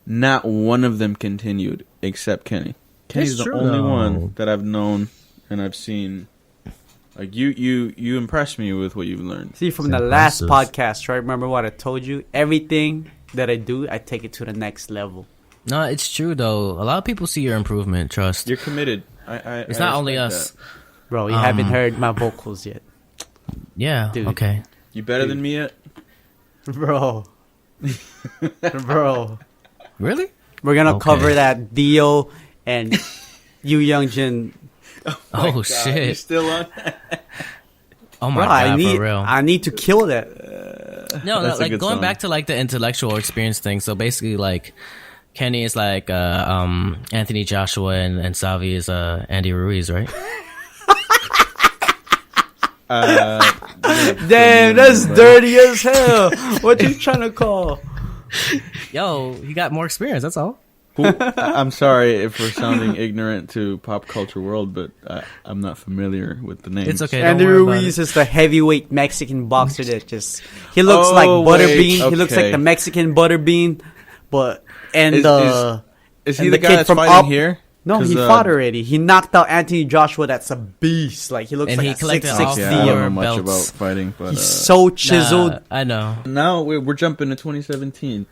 Not one of them continued. except Kenny. Kenny's the true, only though. one that I've known and I've seen. Like you impressed me with what you've learned. See, from It's the last impressive. podcast, right? Remember what I told you? Everything that I do, I take it to the next level. No, it's true though. A lot of people see your improvement. Trust. You're committed. It's not only respect us. that. Bro, you haven't heard my vocals yet. Yeah. Dude. Okay. You better than me yet? Bro. Bro. Really? We're going to Okay. cover that Dio and Yu Youngjin. Oh You're shit. still on? Oh my Bro, god, for real. I need to kill that. No, That's a like good going song. back to like the intellectual experience thing. So basically, like Kenny is like Anthony Joshua and Salvi is Andy Ruiz, right? Damn, that's dirty as hell. What you trying to call? Yo, he got more experience. That's all. I'm sorry if we're sounding ignorant to pop culture world, but I'm not familiar with the names. It's okay. Don't Andy worry about Ruiz it. is the heavyweight Mexican boxer that just he looks like Oh, Butterbean. wait, He looks like okay. the Mexican Butterbean, but and Is and he the the guy kid that's from fighting Up- here? no, 'Cause, he fought already. He knocked out Anthony Joshua. That's a beast. Like he looks And like he a collected all 660. Yeah, I don't know Four much belts. about fighting, but He's so chiseled. Nah, I know. now we're jumping to 2017.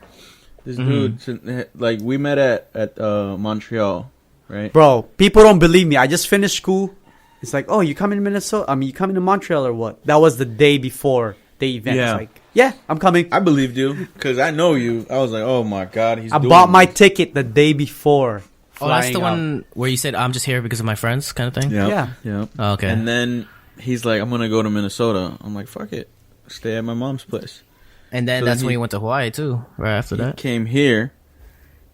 This dude, like, we met at Montreal, right? Bro, people don't believe me. I just finished school. It's like, oh, you coming to Minnesota? I mean, you coming to Montreal or what? That was the day before the event. Yeah. It's like, yeah, I'm coming. I believed you because I know you. I was like, oh my god, he's. I doing bought my this. ticket the day before. Oh, that's the flying out. one where you said I'm just here because of my friends, kind of thing. Yep, Yeah. Yep. Oh, okay. And then he's like, I'm gonna go to Minnesota. I'm like, fuck it, stay at my mom's place. And then So that's he- when you went to Hawaii too, right after He that. came here,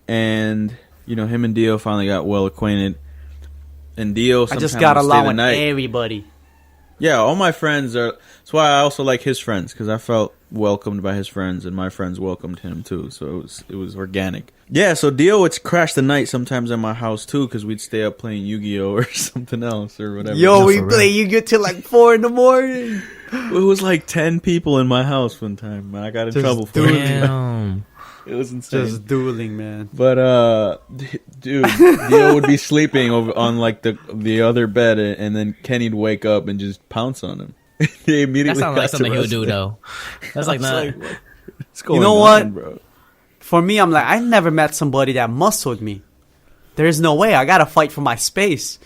and him and Dio finally got well acquainted. And Dio, I just sometimes got would stay along the with night. everybody. Yeah, all my friends are. That's why I also like his friends because I felt welcomed by his friends, and my friends welcomed him too. So it was organic. Yeah, so Dio would crash the night sometimes at my house too because we'd stay up playing Yu-Gi-Oh or something else or whatever. Yo, No, we for play real. Yu-Gi-Oh till like 4 in the morning. It was like 10 people in my house one time, and I got in Just trouble for it. Damn. It was insane. Just dueling, man. But dude, Dio would be sleeping over on like the other bed, and then Kenny'd wake up and just pounce on him. He immediately That sounds like got something he would do arrested. though. That's like I was not. what's going You know on, what? bro? For me, I'm like, I never met somebody that muscled me. There's no way. I gotta fight for my space.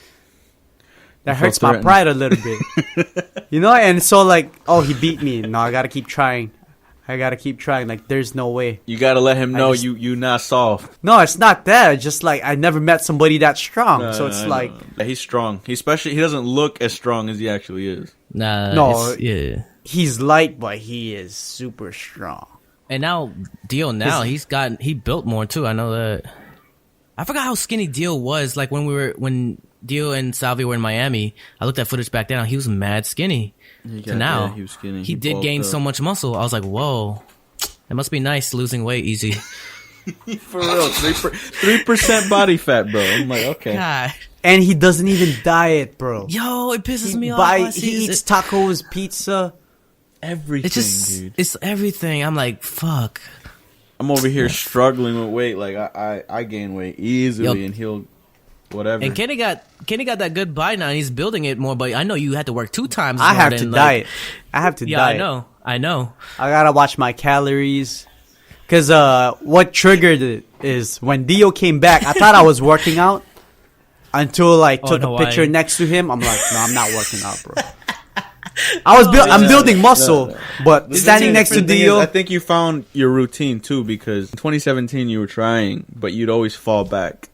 That You hurts felt my threatened. pride a little bit. You know? And so, like, oh, he beat me. No, I gotta keep trying. Like, there's no way. You gotta let him know just- you not soft. No, it's not that. It's just like, I never met somebody that strong. So it's I like, know. Yeah, he's strong. He doesn't look as strong as he actually is. Nah. No, Yeah. he's light, but he is super strong. And now Dio, he built more too. I know that. I forgot how skinny Dio was. Like when Dio and Salvi were in Miami, I looked at footage back then. He was mad skinny. To now, he was skinny. He did bulked gain up. so much muscle. I was like, whoa, it must be nice losing weight easy. For real, 3% body fat, bro. I'm like, okay. God, And he doesn't even diet, bro. yo, it pisses He, me off. I he see eats it. tacos, pizza. Everything, It's just, dude. it's everything. I'm like, fuck. I'm over here struggling with weight. Like I gain weight easily, Yo. and he'll whatever. And Kenny got that good body now. And he's building it more, but I know you had to work 2 times. I more have than, to like- diet. I have to Yeah, diet. I know. I gotta watch my calories. Cause what triggered it is when Dio came back. I thought I was working out until I took in a picture Hawaii. next to him. I'm like, no, I'm not working out, bro. I'm building muscle, but This is standing the next to thing is, Dio. I think you found your routine too because in 2017 you were trying, but you'd always fall back.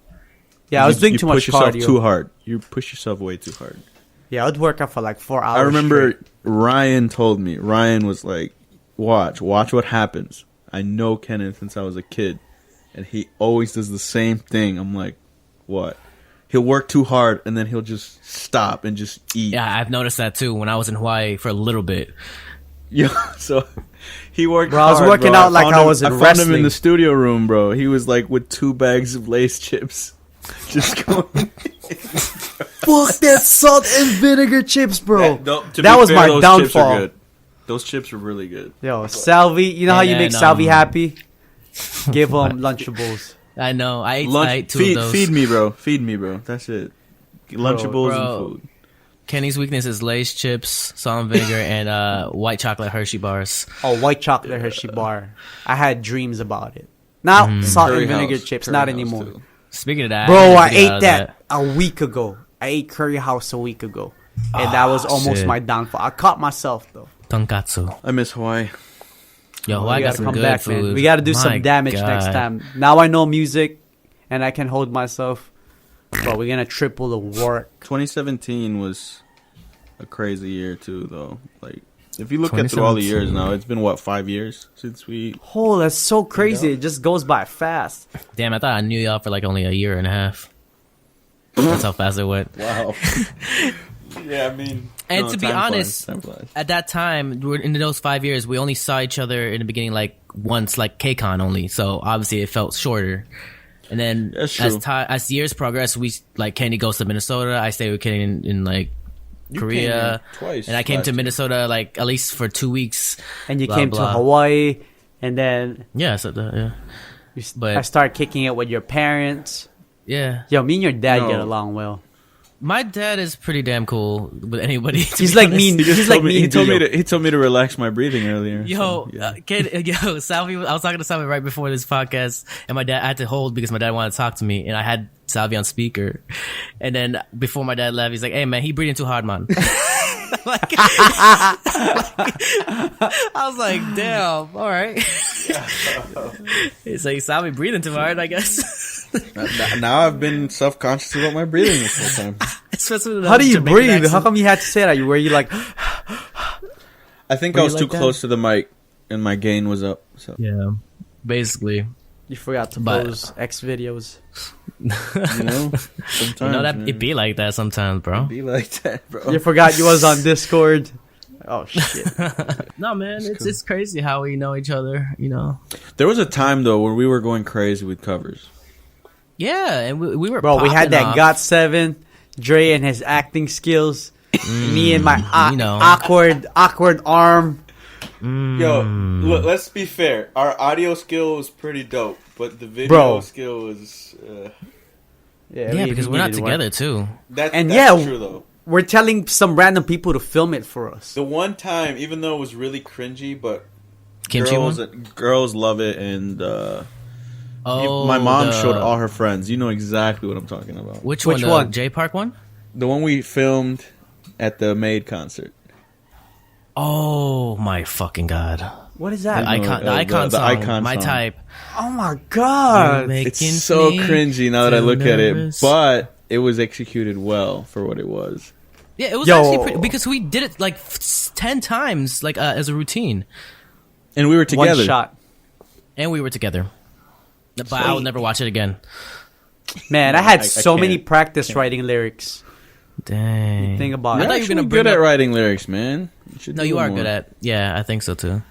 Yeah, I was doing You too much push yourself cardio. too hard. You push yourself way too hard. Yeah, I would work out for like 4 hours. I remember straight. Ryan told me. Ryan was like, watch what happens. I know Kenneth since I was a kid, and he always does the same thing. I'm like, what? He'll work too hard, and then he'll just stop and just eat. Yeah, I've noticed that too when I was in Hawaii for a little bit. Yeah, so he worked Bro, I was hard, working bro. out like found I him- was in I found him in wrestling. the studio room, bro. He was like with 2 bags of Lay's chips. Just going. Fuck that salt and vinegar chips, bro. To That be was fair, my those downfall. Chips are good. Those chips are really good. Yo, Salvi, you know how And you make then, Salvi happy? Give him Lunchables. I know. I ate Lunch, two of those. feed me, bro. Feed me, bro. That's it. Lunchables Bro. and food. Kenny's weakness is Lay's chips, salt and vinegar, and white chocolate Hershey bars. Oh, white chocolate Hershey bar. I had dreams about it. Now salt Curry and vinegar House. chips, Curry not House, anymore. too. Speaking of that, Bro, need to I get out ate of that a week ago. I ate Curry House a week ago. And that was almost shit. my downfall. I caught myself, though. Tonkatsu. I miss Hawaii. Yo, We I got gotta some come good back, food. man. We gotta do My some damage God. next time. Now I know music, and I can hold myself. But we're gonna triple the work. 2017 was a crazy year too, though. Like, if you look at through all the years 2017. now, it's been what, 5 years since we. Oh, that's so crazy. It just goes by fast. Damn, I thought I knew y'all for like only a year and a half. That's how fast it went. Wow. Yeah, I mean. And no, to be time flies, honest, time flies. at that time, in those 5 years, we only saw each other in the beginning like once, like KCON only. So obviously it felt shorter. And then That's true. as years progress, we like Kenny goes to Minnesota. I stay with Kenny in like You Korea, came here twice and I came last to year. Minnesota like at least for 2 weeks. And you Blah, came blah. to Hawaii, and then Yeah, so yeah, But- I started kicking it with your parents. yeah. Yo, me and your dad No. get along well. My dad is pretty damn cool with anybody. to He's be like honest. me. He's like me. He and told me Dio. to. He told me to relax my breathing earlier. Yo, so, yeah. yo, Salvi, I was talking to Salvi right before this podcast, and my dad I had to hold because my dad wanted to talk to me, and I had Salvi on speaker. And then before my dad left, he's like, "Hey man, he breathing too hard, man." Like, I was like, "Damn, all right." He's like, "Salvi breathing too hard, I guess." Now I've been self-conscious about my breathing this whole time. Especially with How do you Jamaican breathe? accent. How come you had to say that? Were you like? I think Were I you was too like that? close to the mic, and my gain was up. So Yeah, basically. You forgot to But- post X videos. you know, sometimes You know that man, it be like that sometimes, bro. be like that, bro. You forgot you was on Discord. Oh shit! No, man, it's crazy how we know each other. You know. There was a time though where we were going crazy with covers. Yeah, and we were Bro, we had popping that off. GOT7, Dre and his acting skills, me and my you know. awkward arm. Yo, look, let's be fair. Our audio skill was pretty dope, but the video Bro. skill was. Yeah, because we're not together too. That's And true though. We're telling some random people to film it for us. The one time, even though it was really cringy, but Kimchi girls love it, and Oh, my mom showed all her friends. You know exactly what I'm talking about. Which Which one? one? The J Park one? The one we filmed at the Maid concert. Oh my fucking god! What is The that? icon, the the icon song, icon my song. type. Oh my god! It's so cringy now that I look at it, but it was executed well for what it was. Yeah, it was Yo. actually pretty, because we did it like 10 times, like as a routine, And we were together. One shot. and we were together. But I will never watch it again. Man, I had I so many can't. practice writing lyrics. Dang. Think about You're it. thought you were actually gonna bring good at up- writing lyrics, man. should No, do you it are more. good at. Yeah, I think so too.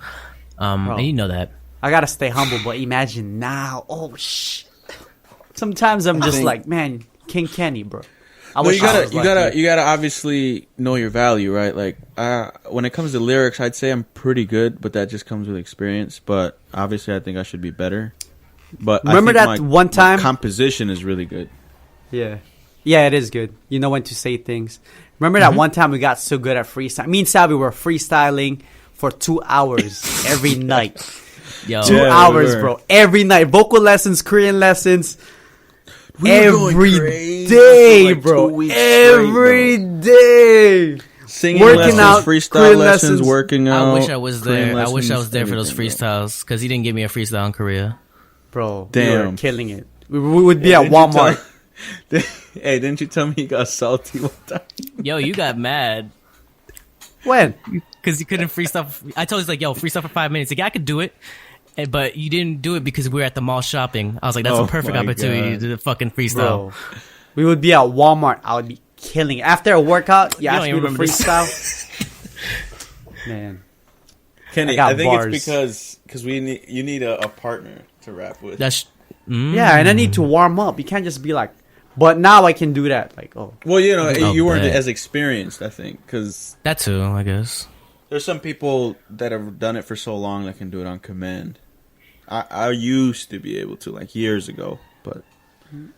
Bro. And you know that. I gotta stay humble, but imagine now. Oh shit! Sometimes I'm just think- like, man, King Kenny, bro. I No, wish you I gotta, was you like gotta, you gotta obviously know your value, right? Like, when it comes to lyrics, I'd say I'm pretty good, but that just comes with experience. But obviously, I think I should be better. But Remember I think that one time- my composition is really good. Yeah. Yeah, it is good. You know when to say things. Remember that one time we got so good at freestyle? Me and Salvi were freestyling for 2 hours every night. Yo, 2 Yeah, we hours, were. bro. Every night. Vocal lessons, Korean lessons. We were going Every crazy day, for like bro. 2 weeks straight, Every bro. day. Singing Working lessons, out, freestyle Korean lessons, lessons. working out. I wish I was Korean there. I wish I lessons, was there for those everything, bro. freestyles because he didn't give me a freestyle in Korea. Bro, we were Damn. killing it. We would be at Didn't you Walmart. tell- Hey, didn't you tell me you got salty one time? Yo, you got mad When? because you couldn't freestyle. I told you like, yo, freestyle for 5 minutes. Like, I could do it, but you didn't do it because we were at the mall shopping. I was like, that's Oh a perfect my opportunity God. to do the fucking freestyle. Bro. We would be at Walmart. I would be killing it. After a workout, you don't ask me even to remember this. freestyle. Man. Kenny, I got I think bars. it's because you need a partner to rap with. That's Yeah, and I need to warm up. You can't just be like, but now I can do that. Like, oh. Well, you know, Oh, you weren't bet. as experienced, I think, because that too, I guess. there's some people that have done it for so long that can do it on command. I used to be able to, like, years ago. but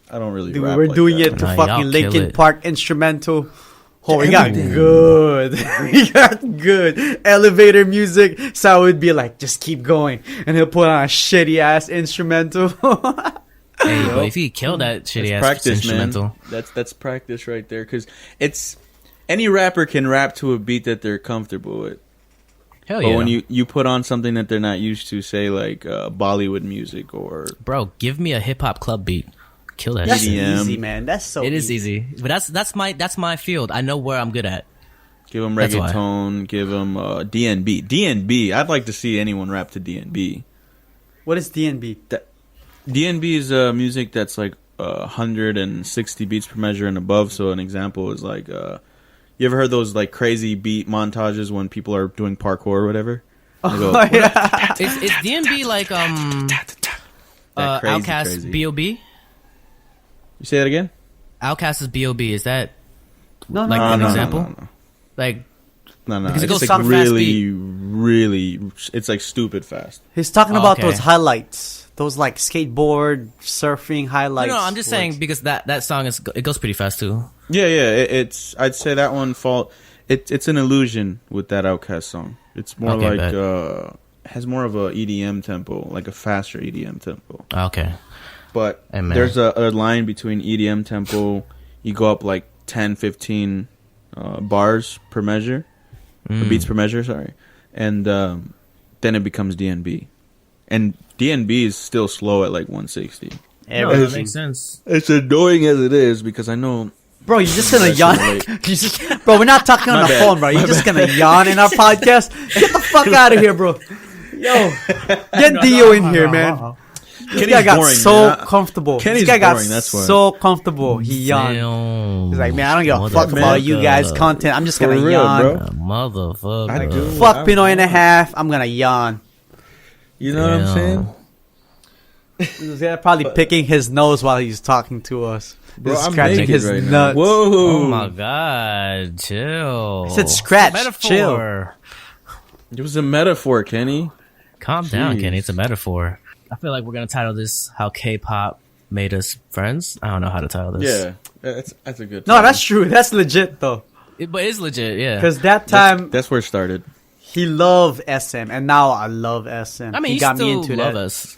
I don't really. Dude, rap we're like doing that. it to Nah, fucking y'all kill Linkin it. Park instrumental. Oh, we got Everything. good. We got good elevator music. So it would be like, just keep going, and he'll put on a shitty ass instrumental. Hey, but if he killed that shitty That's ass practice, instrumental, man. That's practice right there. Because it's any rapper can rap to a beat that they're comfortable with. hell But yeah. when you put on something that they're not used to, say like Bollywood music or Bro, give me a hip hop club beat. Kill that That's shit. EDM. easy, man. That's so. It is easy, but that's my field. I know where I'm good at. give them That's why. reggaeton, give them DNB. DNB. I'd like to see anyone rap to DNB. What is DNB? DNB is music that's like 160 beats per measure and above. So an example is like, you ever heard those like crazy beat montages when people are doing parkour or whatever? They go, Oh, yeah. Is DNB like that crazy, Outkast crazy. B.O.B.? You say that again? Outkast is B.O.B. Is that No, like no, an no, example? No. Like It's Because it goes like super fast really, it's like stupid fast. He's talking about Okay. those highlights, those like skateboard, surfing no, highlights. no, I'm just saying because that song it goes pretty fast too. Yeah, it's. I'd say that one It's an illusion with that Outkast song. It's more Okay, like bet. has more of a EDM tempo, like a faster EDM tempo. Okay. But Hey, man. there's a line between EDM tempo. You go up like 10, 15 bars per measure, or beats per measure. Sorry, and then it becomes DNB, and DNB is still slow at like 160. No, Everything. that makes sense. It's annoying as it is because I know. Bro, you're just gonna That's yawn. late. Bro, we're not talking on My the bad. phone, bro. You're just gonna yawn in our podcast. Get the fuck out of here, bro. Yo, get Dio in here, man. This Kenny's guy got boring, so man. comfortable. Kenny's This guy got boring, that's why. so comfortable. He yawned. Damn. He's like, man, I don't give a fuck Motherfucker. about you guys' content. I'm just For gonna real, yawn. bro. Motherfucker. I do. Fuck Pinoy and a half. I'm gonna yawn. You know what I'm Damn. saying? He's probably picking his nose while he's talking to us. Bro, Just I'm scratching naked his right now. nuts. Whoa! Oh my god, chill. He said scratch, Metaphor. It was a metaphor, Kenny. Calm down, Jeez. Kenny. It's a metaphor. I feel like we're gonna title this "How K-pop Made Us Friends." I don't know how to title this. Yeah, that's a good. No, title. that's true. That's legit though. But it's legit. Yeah. Because that time That's where it started. he loved SM, and now I love SM. I mean, he you got still me into love that us.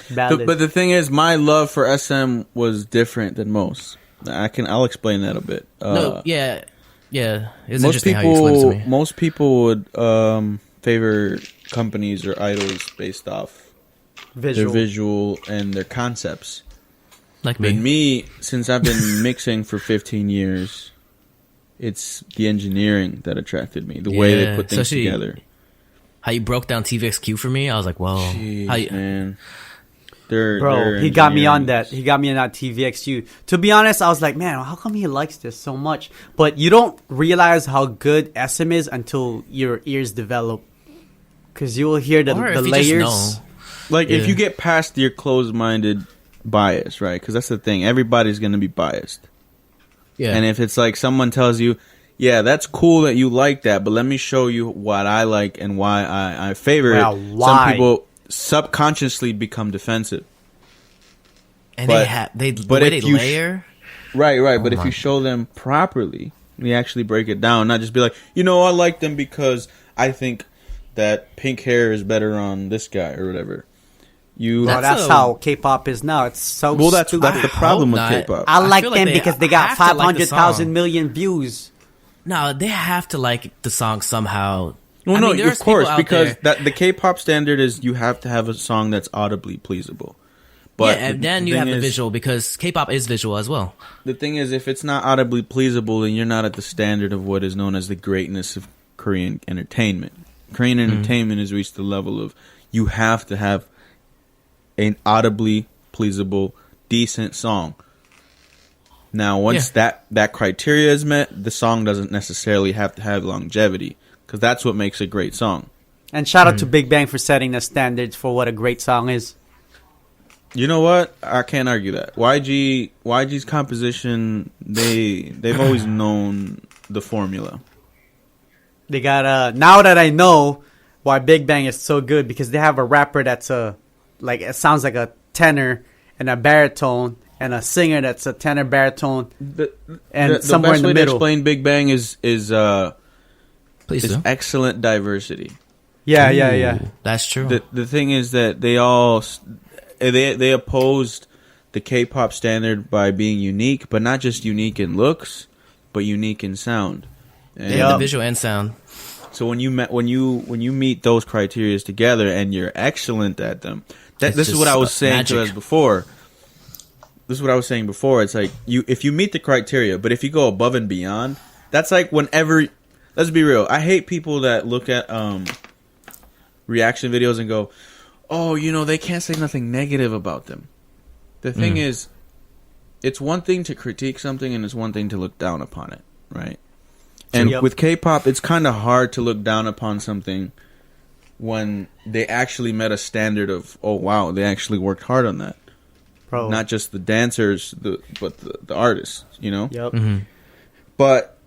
ballad. But the thing is, my love for SM was different than most. I'll explain that a bit. No, yeah. It's most interesting how you explained it to me. most people would favor companies or idols based off Visual. their visual and their concepts. Like But me. me, since I've been mixing for 15 years, it's the engineering that attracted me. The way they Yeah, put things especially- together. How you broke down TVXQ for me, I was like, whoa. Jeez, How you, man. Bro, he got me on that. He got me on that TVXU. To be honest, I was like, man, how come he likes this so much? But you don't realize how good SM is until your ears develop. Because you will hear the Or if you just layers. know. Like, if Yeah. you get past your closed-minded bias, right? Because that's the thing. Everybody's going to be biased. yeah. And if it's like someone tells you, yeah, that's cool that you like that, but let me show you what I like and why I favor Well, it. why? Some people subconsciously become defensive. and but- the but way if they you layer. Right. But if my- you show them properly, we actually break it down, not just be like, I like them because I think that pink hair is better on this guy or whatever. Well, That's that's a- how K-pop is now. It's so Well, that's stupid. the problem with hope not. K-pop. I like feel like them they because they got have to like the 500,000 song. million views. No, they have to like the song somehow. Well, I no, mean, there's of course, people out because there- the K-pop standard is you have to have a song that's audibly pleasable. But yeah, and then you have the visual because K-pop is visual as well. The thing is, if it's not audibly pleasable, then you're not at the standard of what is known as the greatness of Korean entertainment. Korean entertainment has reached the level of you have to have an audibly pleasable, decent song. Now, once that criteria is met, the song doesn't necessarily have to have longevity, because that's what makes a great song. And shout out to Big Bang for setting the standards for what a great song is. You know what? I can't argue that. YG's composition, they've always known the formula. They got now that I know why Big Bang is so good, because they have a rapper that's it sounds like a tenor, and and a baritone and a singer that's a tenor baritone and the somewhere best in the way middle. to explain Big Bang is Please do. excellent diversity. Yeah. That's true. The thing is that they opposed the K-pop standard by being unique, but not just unique in looks, but unique in sound. And yeah, the visual and sound. so when you meet those criteria together and you're excellent at them, this is what I was saying to us before. This is what I was saying before. It's like if you meet the criteria, but if you go above and beyond, that's like whenever. Let's be real. I hate people that look at reaction videos and go, "Oh, they can't say nothing negative about them." The thing is, it's one thing to critique something and it's one thing to look down upon it, right? And with K-pop, it's kind of hard to look down upon something when they actually met a standard of, oh wow, they actually worked hard on that. Bro. Not just the dancers, but the artists, Yep. Mm-hmm. But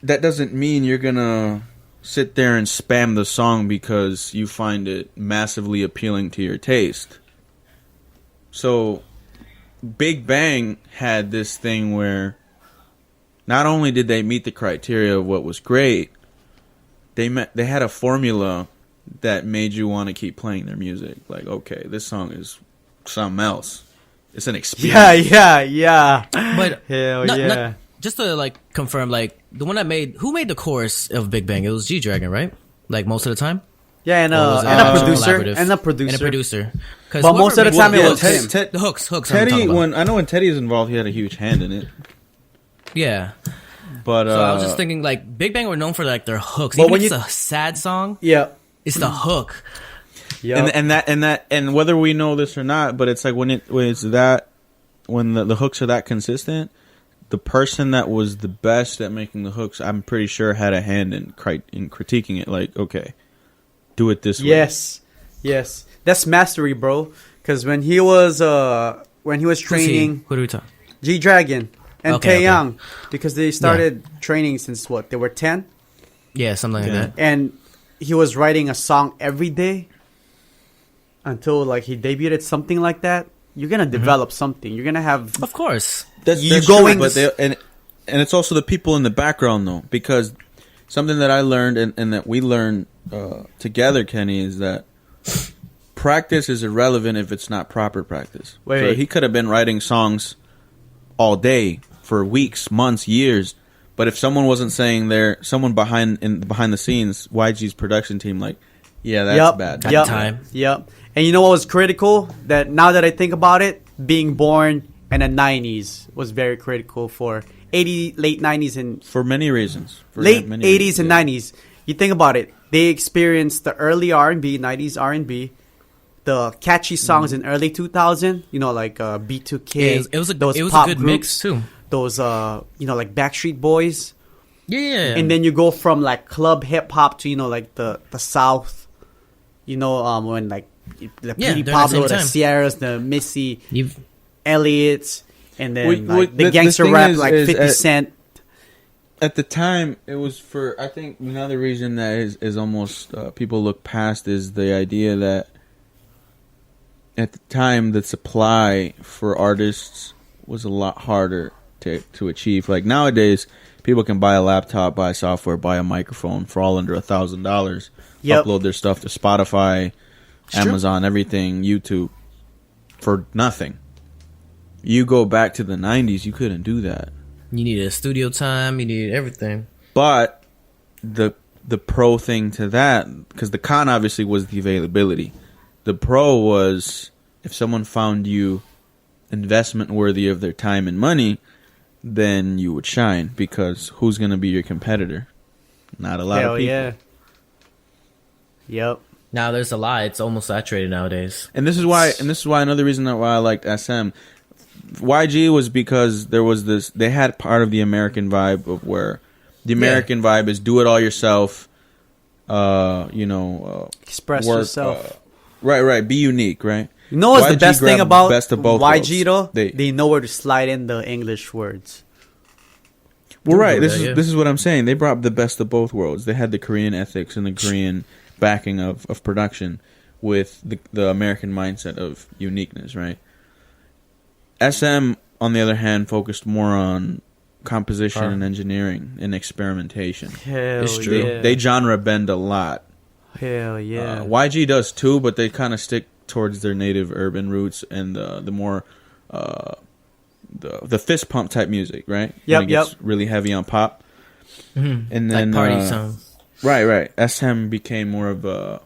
that doesn't mean you're gonna sit there and spam the song because you find it massively appealing to your taste. So Big Bang had this thing where not only did they meet the criteria of what was great, they had a formula that made you want to keep playing their music. Like, okay, this song is something else. It's an experience. Yeah. But Hell yeah. just to confirm, the one who made the chorus of Big Bang? It was G-Dragon, right? Most of the time. Yeah, and was it a producer. collaborative? And a producer. And a producer. But most of the time it was him. The hooks. I'm Teddy, talking about. I know when Teddy was involved, he had a huge hand in it. Yeah. But So I was just thinking, Big Bang were known for their hooks. But Even when if it's a sad song, Yeah. it's the hook. Yep. and whether we know this or not, but it's like when the hooks are that consistent, the person that was the best at making the hooks, I'm pretty sure had a hand in critiquing it. Like, okay, do it this way. Yes. That's mastery, bro. Because when he was training Who do we talk? G-Dragon and Okay, Taeyang, because they started training since they were 10, Yeah, something like that. and he was writing a song every day until he debuted something like that. You're gonna develop something. You're gonna have. Of course. That's going- true, but and it's also the people in the background though, because something that I learned and that we learned together, Kenny, is that practice is irrelevant if it's not proper practice. Wait. So he could have been writing songs all day for weeks, months, years, but if someone wasn't saying someone behind the scenes, YG's production team, that's bad. At the time. Yep. And you know what was critical? That now that I think about it, being born in the 90s was very critical for late 90s and For many reasons. late 80s and 90s. You think about it. They experienced the early R&B, 90s R&B, the catchy songs in early 2000, B2K. Yeah, it was a pop good groups, mix too. Those Backstreet Boys. Yeah. And then you go from club hip hop to the South, when the during Petey the Pablo, same the time. Sierras, the Missy You've Elliott's, and then the the gangster thing rap is 50 Cent. At the time, it was I think another reason that is almost people look past is the idea that at the time the supply for artists was a lot harder to achieve. Like nowadays, people can buy a laptop, buy software, buy a microphone for all under $1,000. Yep. Upload their stuff to Spotify, It's true. Amazon, everything, YouTube, for nothing. You go back to the 90s, you couldn't do that. You needed a studio time. You needed everything. But the pro thing to that, because the con obviously was the availability. The pro was if someone found you investment worthy of their time and money, then you would shine, because who's going to be your competitor? Not a lot Hell of people. yeah. Yep. Now there's a lot. It's almost saturated nowadays. And this is why another reason why I liked SM. YG was because there was this. They had part of the American vibe of where the American vibe is do it all yourself. Express work, yourself. Right. Be unique, right? You know what's the YG best thing grabbed about best of both YG worlds. though? They know where to slide in the English words. Well, right. do This that, is what I'm saying. They brought the best of both worlds. They had the Korean ethics and the Korean backing of production with the American mindset of uniqueness, right? SM, on the other hand, focused more on composition and engineering and experimentation. Hell It's true. yeah. They genre bend a lot. Hell yeah. YG does too, but they kind of stick towards their native urban roots and the more the fist pump type music, right? Yep, When it gets really heavy on pop. Mhm. And then Like party songs. Right. SM became more of a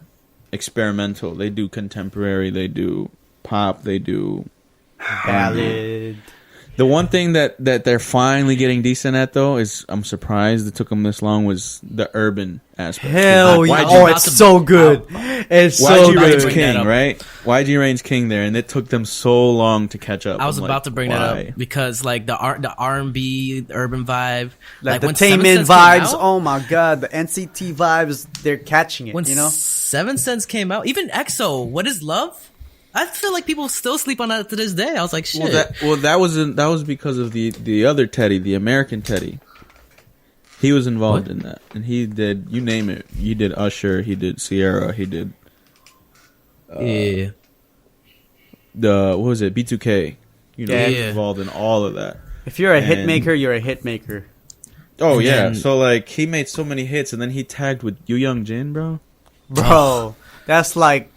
experimental. They do contemporary, they do pop, they do Ballad. The one thing that they're finally getting decent at, though, is I'm surprised it took them this long, was the urban aspect. Hell yeah. YG Oh, it's so good. It's so YG good. reigns bring that king, up. right? YG reigns king there, and it took them so long to catch up. I was I'm about like, to bring why? that up because like the R&B, the urban vibe, Like the when Seven Taemin Cents came vibes. out- Oh my god. The NCT vibes, they're catching it, When you know? 7 Cents came out, even EXO, What Is Love? I feel like people still sleep on that to this day. I was like, shit. That was because of the other Teddy, the American Teddy. He was involved in that, and he did, you name it. He did Usher, he did Sierra, he did yeah. what was it, B2K. You know, he was Yeah. involved in all of that. If you're a hit And- maker, you're a hit maker. Oh And yeah, then- so like he made so many hits, and then he tagged with Yu Young Jin, bro. Bro, that's like,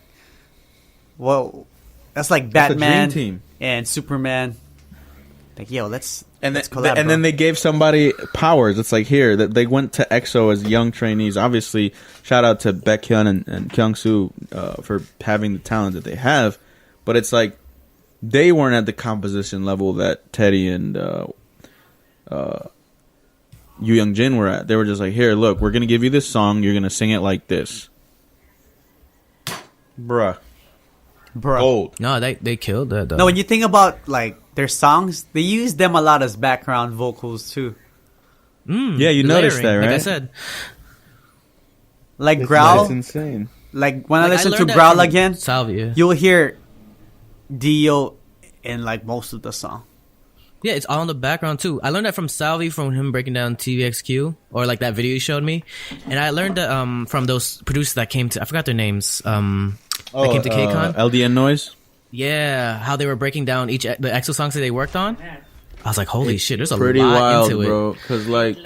well, that's like That's a dream Batman team. and Superman. Like, yo, let's And collab, then bro. they gave somebody powers. It's like here that they went to EXO as young trainees. Obviously, shout out to Baekhyun and Kyungsoo for having the talent that they have. But it's like they weren't at the composition level that Teddy and Yu Young Jin were at. They were just like, here, look, we're gonna give you this song. You're gonna sing it like this, bruh. Bro. Gold. No, they killed that though. No, when you think about like their songs, they use them a lot as background vocals too. Yeah, you the noticed layering, that, right? Like I said, Like Growl, That's insane. like when I Like, listen to learned that Growl from again, Salvia. you'll hear Dio in like most of the song. Yeah, it's all in the background too. I learned that from Salvi, from him breaking down TVXQ, or like that video he showed me. And I learned that from those producers that came to, I forgot their names. That came to KCON. LDN Noise. Yeah, how they were breaking down the EXO songs that they worked on. I was like, holy shit, there's a Pretty lot wild, into it. bro. Because like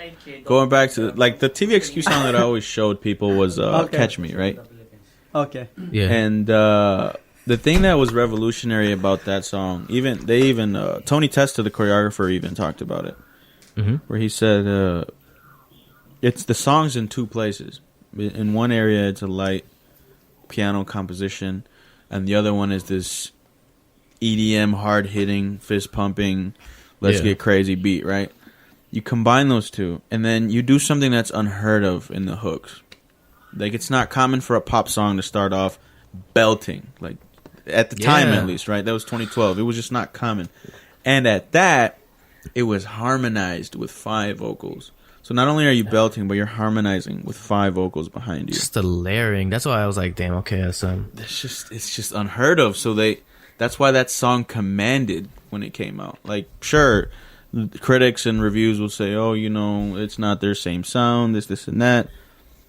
going back to like the TVXQ song that I always showed people was Okay. "Catch Me," right? Okay. Yeah. And the thing that was revolutionary about that song, even Tony Testa, the choreographer, even talked about it, where he said it's the song's in two places. In one area, it's a light piano composition, and the other one is this EDM, hard hitting, fist pumping, let's Yeah. get crazy beat, right? You combine those two, and then you do something that's unheard of in the hooks. Like, it's not common for a pop song to start off belting, like at the time Yeah. at least, right? That was 2012. It was just not common, and at that, it was harmonized with 5 vocals. So not only are you belting, but you're harmonizing with 5 vocals behind you. Just the layering. That's why I was like, damn, okay, that's It's just unheard of. So that's why that song commanded when it came out. Like, sure, the critics and reviews will say, oh, you know, it's not their same sound, this and that.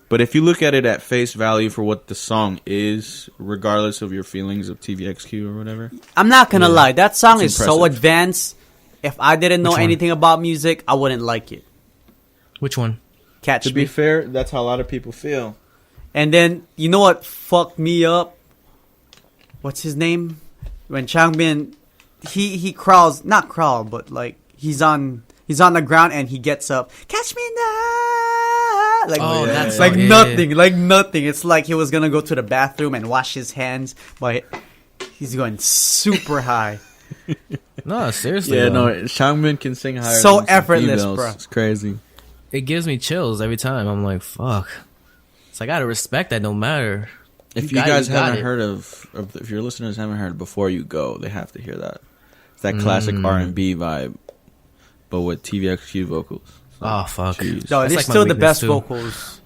But if you look at it at face value for what the song is, regardless of your feelings of TVXQ or whatever, I'm not gonna lie, that song It's is so impressive. advanced. If I didn't know Which one? anything about music, I wouldn't like it. Which one? Catch to me. be fair, that's how a lot of people feel. And then you know what fucked me up? What's his name? When Changbin, he crawls, not crawl, but like he's on the ground and he gets up. Catch me now, like Oh, yeah, that's yeah. like yeah, nothing, like nothing. It's like he was gonna go to the bathroom and wash his hands, but he's going super high. No, seriously. Yeah, though. no, Shangmin can sing higher So than some effortless, females. bro. It's crazy. It gives me chills every time. I'm like, fuck. So I gotta respect that no matter. If you got it, guys you got haven't it. heard of, if your listeners haven't heard before you go, they have to hear that. It's that classic R&B vibe, but with TVXQ vocals. So, Oh, fuck. jeez. No, That's they're like my still the weakness, best too. vocals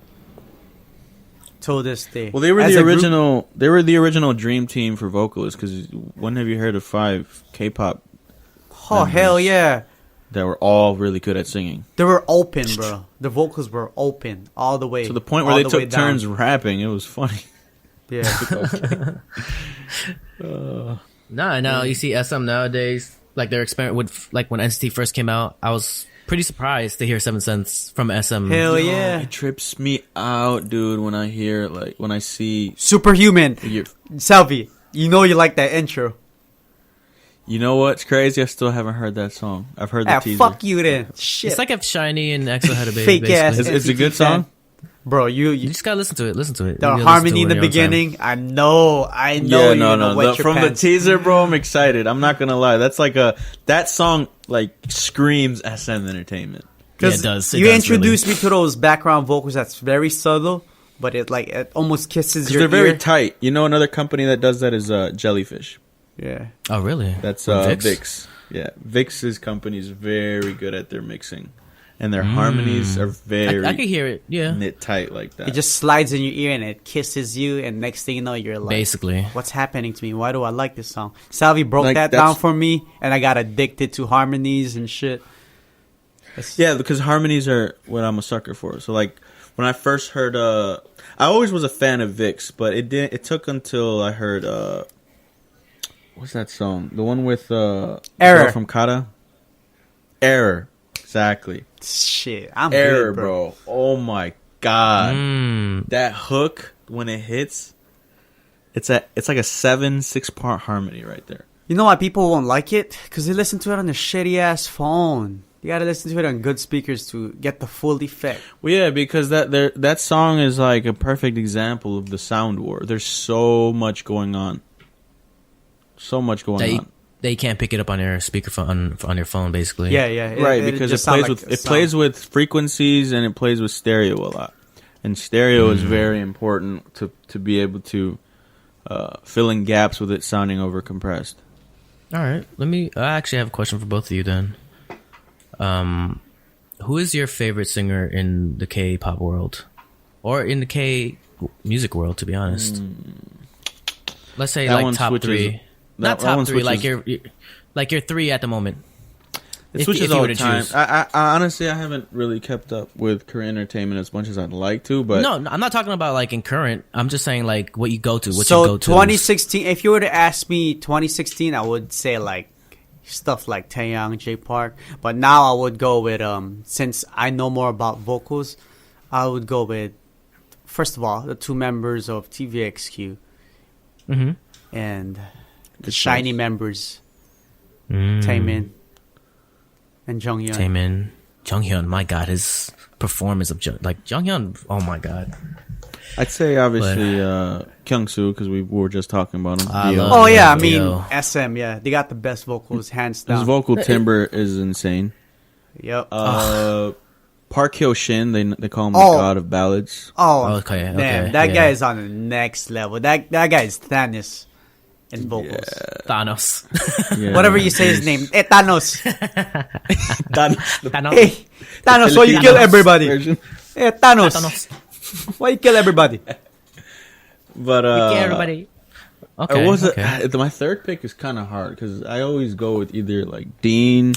till this day. Well, they were As the a group- original. They were the original dream team for vocalists. Because when have you heard of 5 K-pop Oh hell members yeah! that were all really good at singing? They were open, bro. The vocals were open all the way. To the point where all they the way took down. turns rapping. It was funny. Yeah. Nah, now you see SM nowadays. like their experiment with like when NCT first came out. I was pretty surprised to hear 7 Cents from SM. Hell yeah. It trips me out, dude, when I hear, like, when I see... Superhuman. Salvi, you know you like that intro. You know what's crazy? I still haven't heard that song. I've heard the teaser. Fuck you then. Shit. It's like if Shiny and EXO had a baby. Fake basically. ass. It's a good song? Bro, You just gotta listen to it. Listen to it. the harmony in the beginning, I know. Yeah, no. From the teaser, bro, I'm excited. I'm not gonna lie. That's like that song like screams SM Entertainment. Yeah, it does. You introduced me to those background vocals that's very subtle, but it almost kisses your ear. They're very tight. You know, another company that does that is Jellyfish. Yeah. Oh, really? That's Vicks? Vicks. Yeah, Vicks' company is very good at their mixing. And their harmonies are very I can hear it, yeah. knit tight like that. It just slides in your ear and it kisses you, and next thing you know, you're like, basically, what's happening to me? Why do I like this song? Salvi broke Like, that down for me, and I got addicted to harmonies and shit. Yeah, because harmonies are what I'm a sucker for. So like when I first heard I always was a fan of Vicks, but it took until I heard what's that song? The one with Error from Kata? Error. Exactly. Shit, I'm Error, good, bro. Oh my god. That hook when it hits, it's like a 6-part harmony right there. You know why people won't like it? Because they listen to it on a shitty ass phone. You gotta listen to it on good speakers to get the full effect. Well, yeah, because that song is like a perfect example of the sound war. There's so much going on. So much going on. They can't pick it up on your speakerphone on your phone, basically. Yeah. Right, because it plays with frequencies and it plays with stereo a lot, and stereo is very important to be able to fill in gaps with it sounding over compressed. All right, I actually have a question for both of you then. Who is your favorite singer in the K-pop world, or in the K music world? To be honest, let's say That like top switches. 3. Not top 3, like your 3 at the moment. It switches all the time. I honestly, I haven't really kept up with Korean entertainment as much as I'd like to. But no, I'm not talking about like in current. I'm just saying like what you go to. So you go to. 2016. If you were to ask me 2016, I would say like stuff like Taeyang, J Park. But now I would go with since I know more about vocals, I would go with first of all the 2 members of TVXQ, and the shiny members, Taemin and Jonghyun. Jonghyun, my god, his performance of Jonghyun, oh my god. I'd say obviously Kyungsoo, because we were just talking about him. I mean SM, yeah, they got the best vocals hands down. His vocal timbre is insane. Yep. Park Hyo Shin, they call him the god of ballads. Okay. Damn, that guy is on the next level. That guy is Thanos in vocals. Yeah. Thanos. Yeah. Whatever you say his name. Hey, Thanos. Thanos. Hey, Thanos, why you kill everybody? Version. Hey, Thanos. Why you kill everybody? But kill everybody. Okay. My third pick is kind of hard because I always go with either like Dean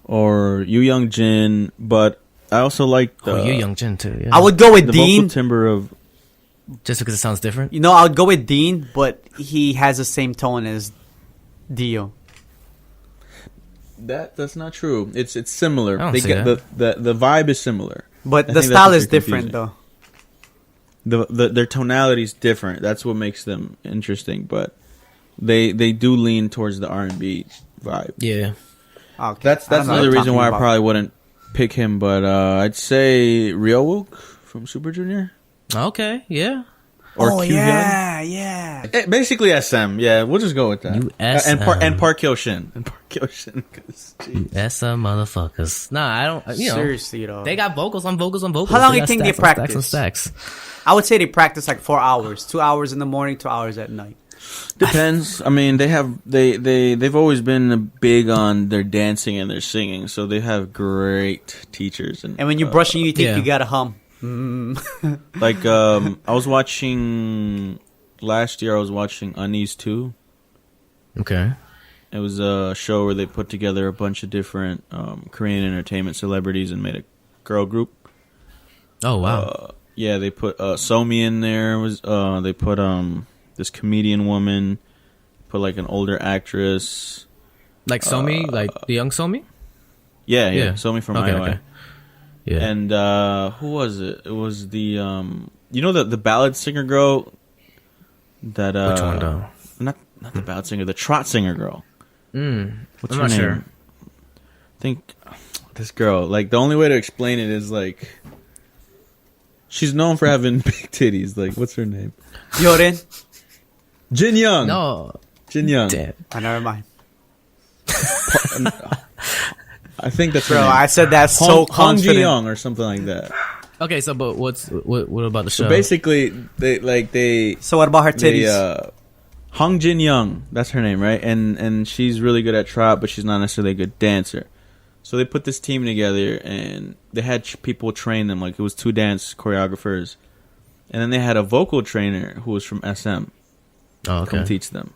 or Yoo Young Jin, but I also like Yoo Young Jin too. Yeah. I would go with the Dean. vocal timbre of. Just because it sounds different? You know, I would go with Dean, but he has the same tone as Dio. That's not true. It's similar. I don't see that. The vibe is similar. But I the think style that's is what you're different, confusing. though. Their tonality is different. That's what makes them interesting. But they do lean towards the R&B vibe. Yeah. Okay. That's another reason why I probably wouldn't pick him. But I'd say Ryowook from Super Junior. Okay, yeah. Or Kyuhyun. Yeah. Basically SM. Yeah, we'll just go with that. And Park Hyo Shin. SM motherfuckers. Nah, I don't. Seriously, though. They got vocals on vocals on vocals. How long do They you got think they stacks on practice? stacks on stacks. I would say they practice like 4 hours. 2 hours in the morning, 2 hours at night. Depends. I mean, they've always been big on their dancing and their singing, so they have great teachers. And when you're brushing, you think you gotta hum. Like I was watching last year. I was watching Unease 2. Okay. It was a show where they put together a bunch of different Korean entertainment celebrities and made a girl group. Oh wow. Yeah, they put Somi in there. They put this comedian woman, put like an older actress. Like Somi, like the young Somi. Yeah. Somi from Okay, IOI. okay. Yeah. And who was it? It was the the ballad singer girl that Which one though? Not the ballad singer, the trot singer girl. What's I'm her not name? sure. I think this girl. Like the only way to explain it is like she's known for having big titties. Like what's her name? Yorin. Jin Young. No. Jin Young. Damn. Never mind. I think that's her Bro, name. I said that so Hong confident. Ji Young or something like that. Okay, so but what about the show? So basically, they So what about her titties? Hong Jin Young, that's her name, right? And she's really good at trot, but she's not necessarily a good dancer. So they put this team together, and they had people train them. Like it was 2 dance choreographers, and then they had a vocal trainer who was from SM come teach them.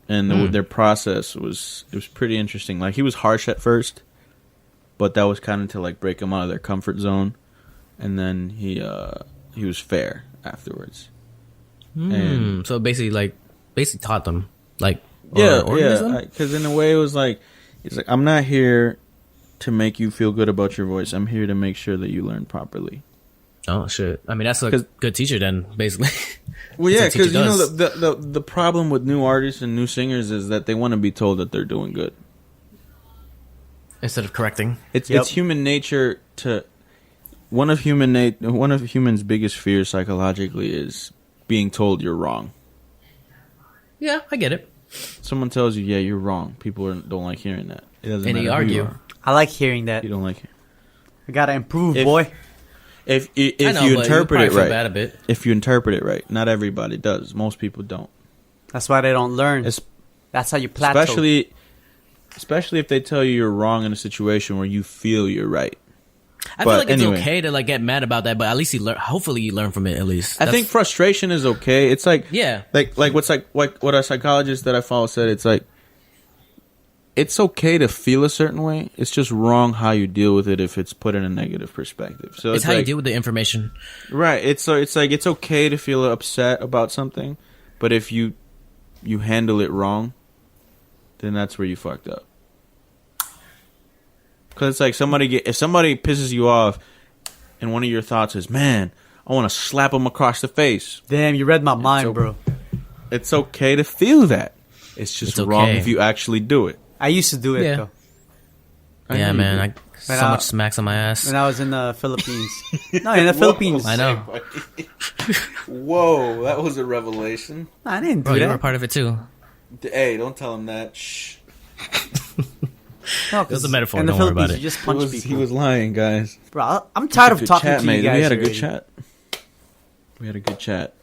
And their process was pretty interesting. Like he was harsh at first, but that was kind of to like break them out of their comfort zone, and then he was fair afterwards. And so basically taught them like because in a way it was like it's like I'm not here to make you feel good about your voice. I'm here to make sure that you learn properly. Oh shit! I mean that's a good teacher then, basically. Well, yeah, because you know the problem with new artists and new singers is that they want to be told that they're doing good Instead of correcting. It's human nature to one of humans' biggest fears psychologically is being told you're wrong. Yeah, I get it. Someone tells you, "Yeah, you're wrong." People don't like hearing that. It doesn't and matter you who argue. you are. I like hearing that. You don't like it. I gotta improve, boy. If I know, you but interpret it feel right, bad a bit. if you interpret it right, not everybody does. Most people don't. That's why they don't learn. That's how you plateau. Especially if they tell you you're wrong in a situation where you feel you're right. I feel like it's okay to like get mad about that, but at least you learn. Hopefully, you learn from it. At least I think frustration is okay. It's like what a psychologist that I follow said. It's like it's okay to feel a certain way. It's just wrong how you deal with it if it's put in a negative perspective. So it's how you deal with the information, right? It's like it's okay to feel upset about something, but if you handle it wrong, then that's where you fucked up. Because it's like if somebody pisses you off, and one of your thoughts is, "Man, I want to slap him across the face." Damn, you read my mind, bro. It's okay to feel that. It's just wrong if you actually do it. I used to do it though. Yeah, man. So much smacks on my ass. When I was in the Philippines. No, in the Philippines. I know. Whoa, that was a revelation. I didn't do Bro, that. you were a part of it too. Hey, don't tell him that. Shh. No, it was a metaphor. In the Don't worry Philippines, about it. you just punch people. He was lying, guys. Bro, I'm tired of talking to you guys. We had a already. good chat. We had a good chat.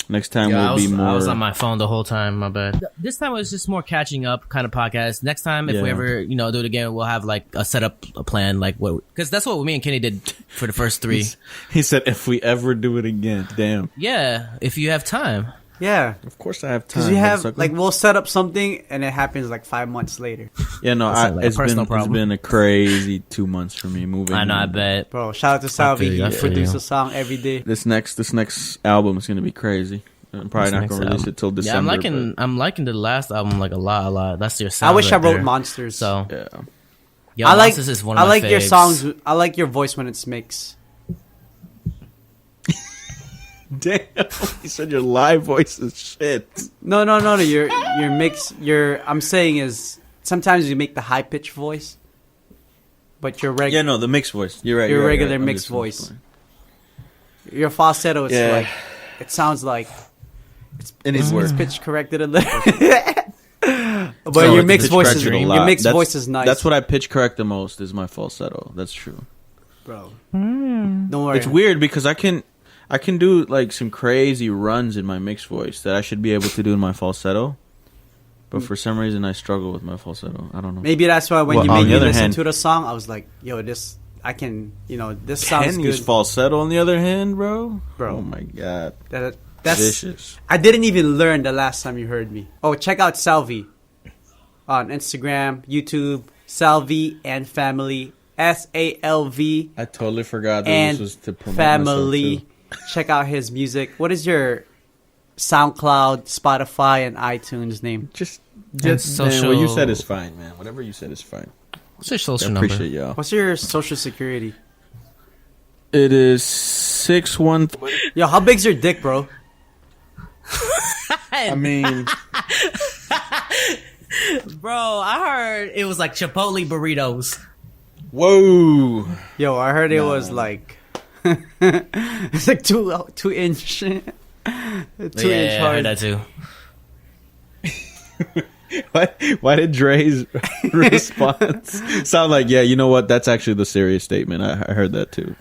Next time I more. was on my phone the whole time. My bad. This time it was just more catching up kind of podcast. Next time, if we ever do it again, we'll have like a setup, a plan, like what, because that's what me and Kenny did for the first 3. He said, "If we ever do it again, damn." Yeah, if you have time. Yeah, of course I have time. Because you have we'll set up something and it happens like 5 months later. Yeah, no, it's been a crazy 2 months for me moving. I know, I bet. Bro, shout out to Salvi. He produces a song every day. This next album is gonna be crazy. I'm probably not gonna release it till December. Yeah, I'm liking the last album like a lot. That's your sound. I wish right I wrote there. Monsters. So yeah, I like Monsters is one of my your faves. songs. I like your voice when it's mixed. Damn, you said your live voice is shit. No. Your mix. I'm saying is sometimes you make the high pitched voice, but your regular. Yeah, no, the mixed voice. You're right. Your regular right. mixed voice. Your falsetto is like it sounds like it's pitch corrected a little. But So your mixed voice is voice is nice. That's what I pitch correct the most is my falsetto. That's true, bro. Don't worry. It's weird because I can do like some crazy runs in my mixed voice that I should be able to do in my falsetto, but for some reason I struggle with my falsetto. I don't know. Maybe that's why when you made me listen to the song, I was like, "Yo, this I can, this sounds good." Kenny's falsetto, on the other hand, bro. Oh my god, that's vicious. I didn't even learn the last time you heard me. Oh, check out SALV on Instagram, YouTube, SALV and Family. SALV. I totally forgot that and this was to promote Family. myself too. Check out his music. What is your SoundCloud, Spotify, and iTunes name. Just social- man, what you said is fine, man. Whatever you said is fine. What's your I social number? appreciate y'all. What's your social security? It is 613. Yo, how big's your dick, bro? I mean, Bro, I heard it was like Chipotle burritos. whoa. Yo, I heard it was like it's like 2 inch, 2 inch I hard. heard that too. Why did Dre's response sound like, yeah, you know what? That's actually the serious statement. I heard that too.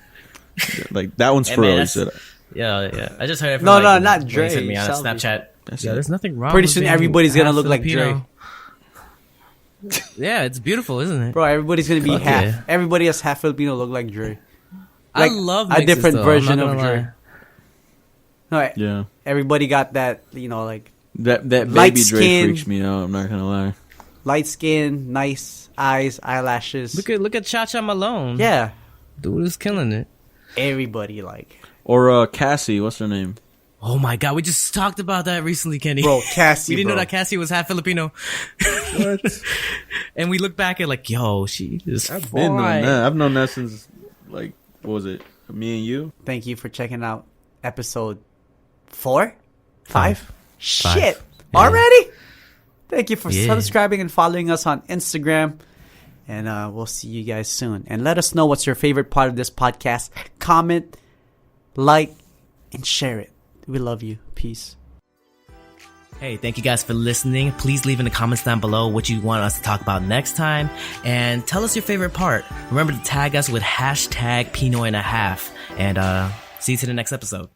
Like, that one's Hey, for man, real. He that's- said, Yeah. I just heard it from No, like, not when he Dre, sent me on SALV. Snapchat. That's Yeah, it. there's nothing wrong. Pretty with soon being everybody's gonna half look like Filipino. Yeah, it's beautiful, isn't it? Bro, everybody's gonna be Fuck half. yeah. Everybody that's half Filipino look like Dre. I Like, love a mixes, different though. version I'm not of gonna Dre. lie. No, yeah. everybody got that, like That Light baby Dre skin. freaks me out. I'm not gonna lie. light skin, nice eyes, eyelashes. Look at Cha Cha Malone. Yeah, Dude is killing it. everybody like. Or Cassie, what's her name? Oh my god, we just talked about that recently, Kenny. Bro, Cassie, we didn't bro. know that Cassie was half Filipino. What? And we look back at like, yo, she is I've been on fine. that. I've known that since, like, what was it? Me and you? Thank you for checking out episode 4? 5? Shit. Yeah. Already? Thank you for Yeah. subscribing and following us on Instagram. And we'll see you guys soon. And let us know what's your favorite part of this podcast. Comment, like, and share it. We love you. Peace. Hey, thank you guys for listening. Please leave in the comments down below what you want us to talk about next time. And tell us your favorite part. Remember to tag us with #Pinoy1/2. And see you to the next episode.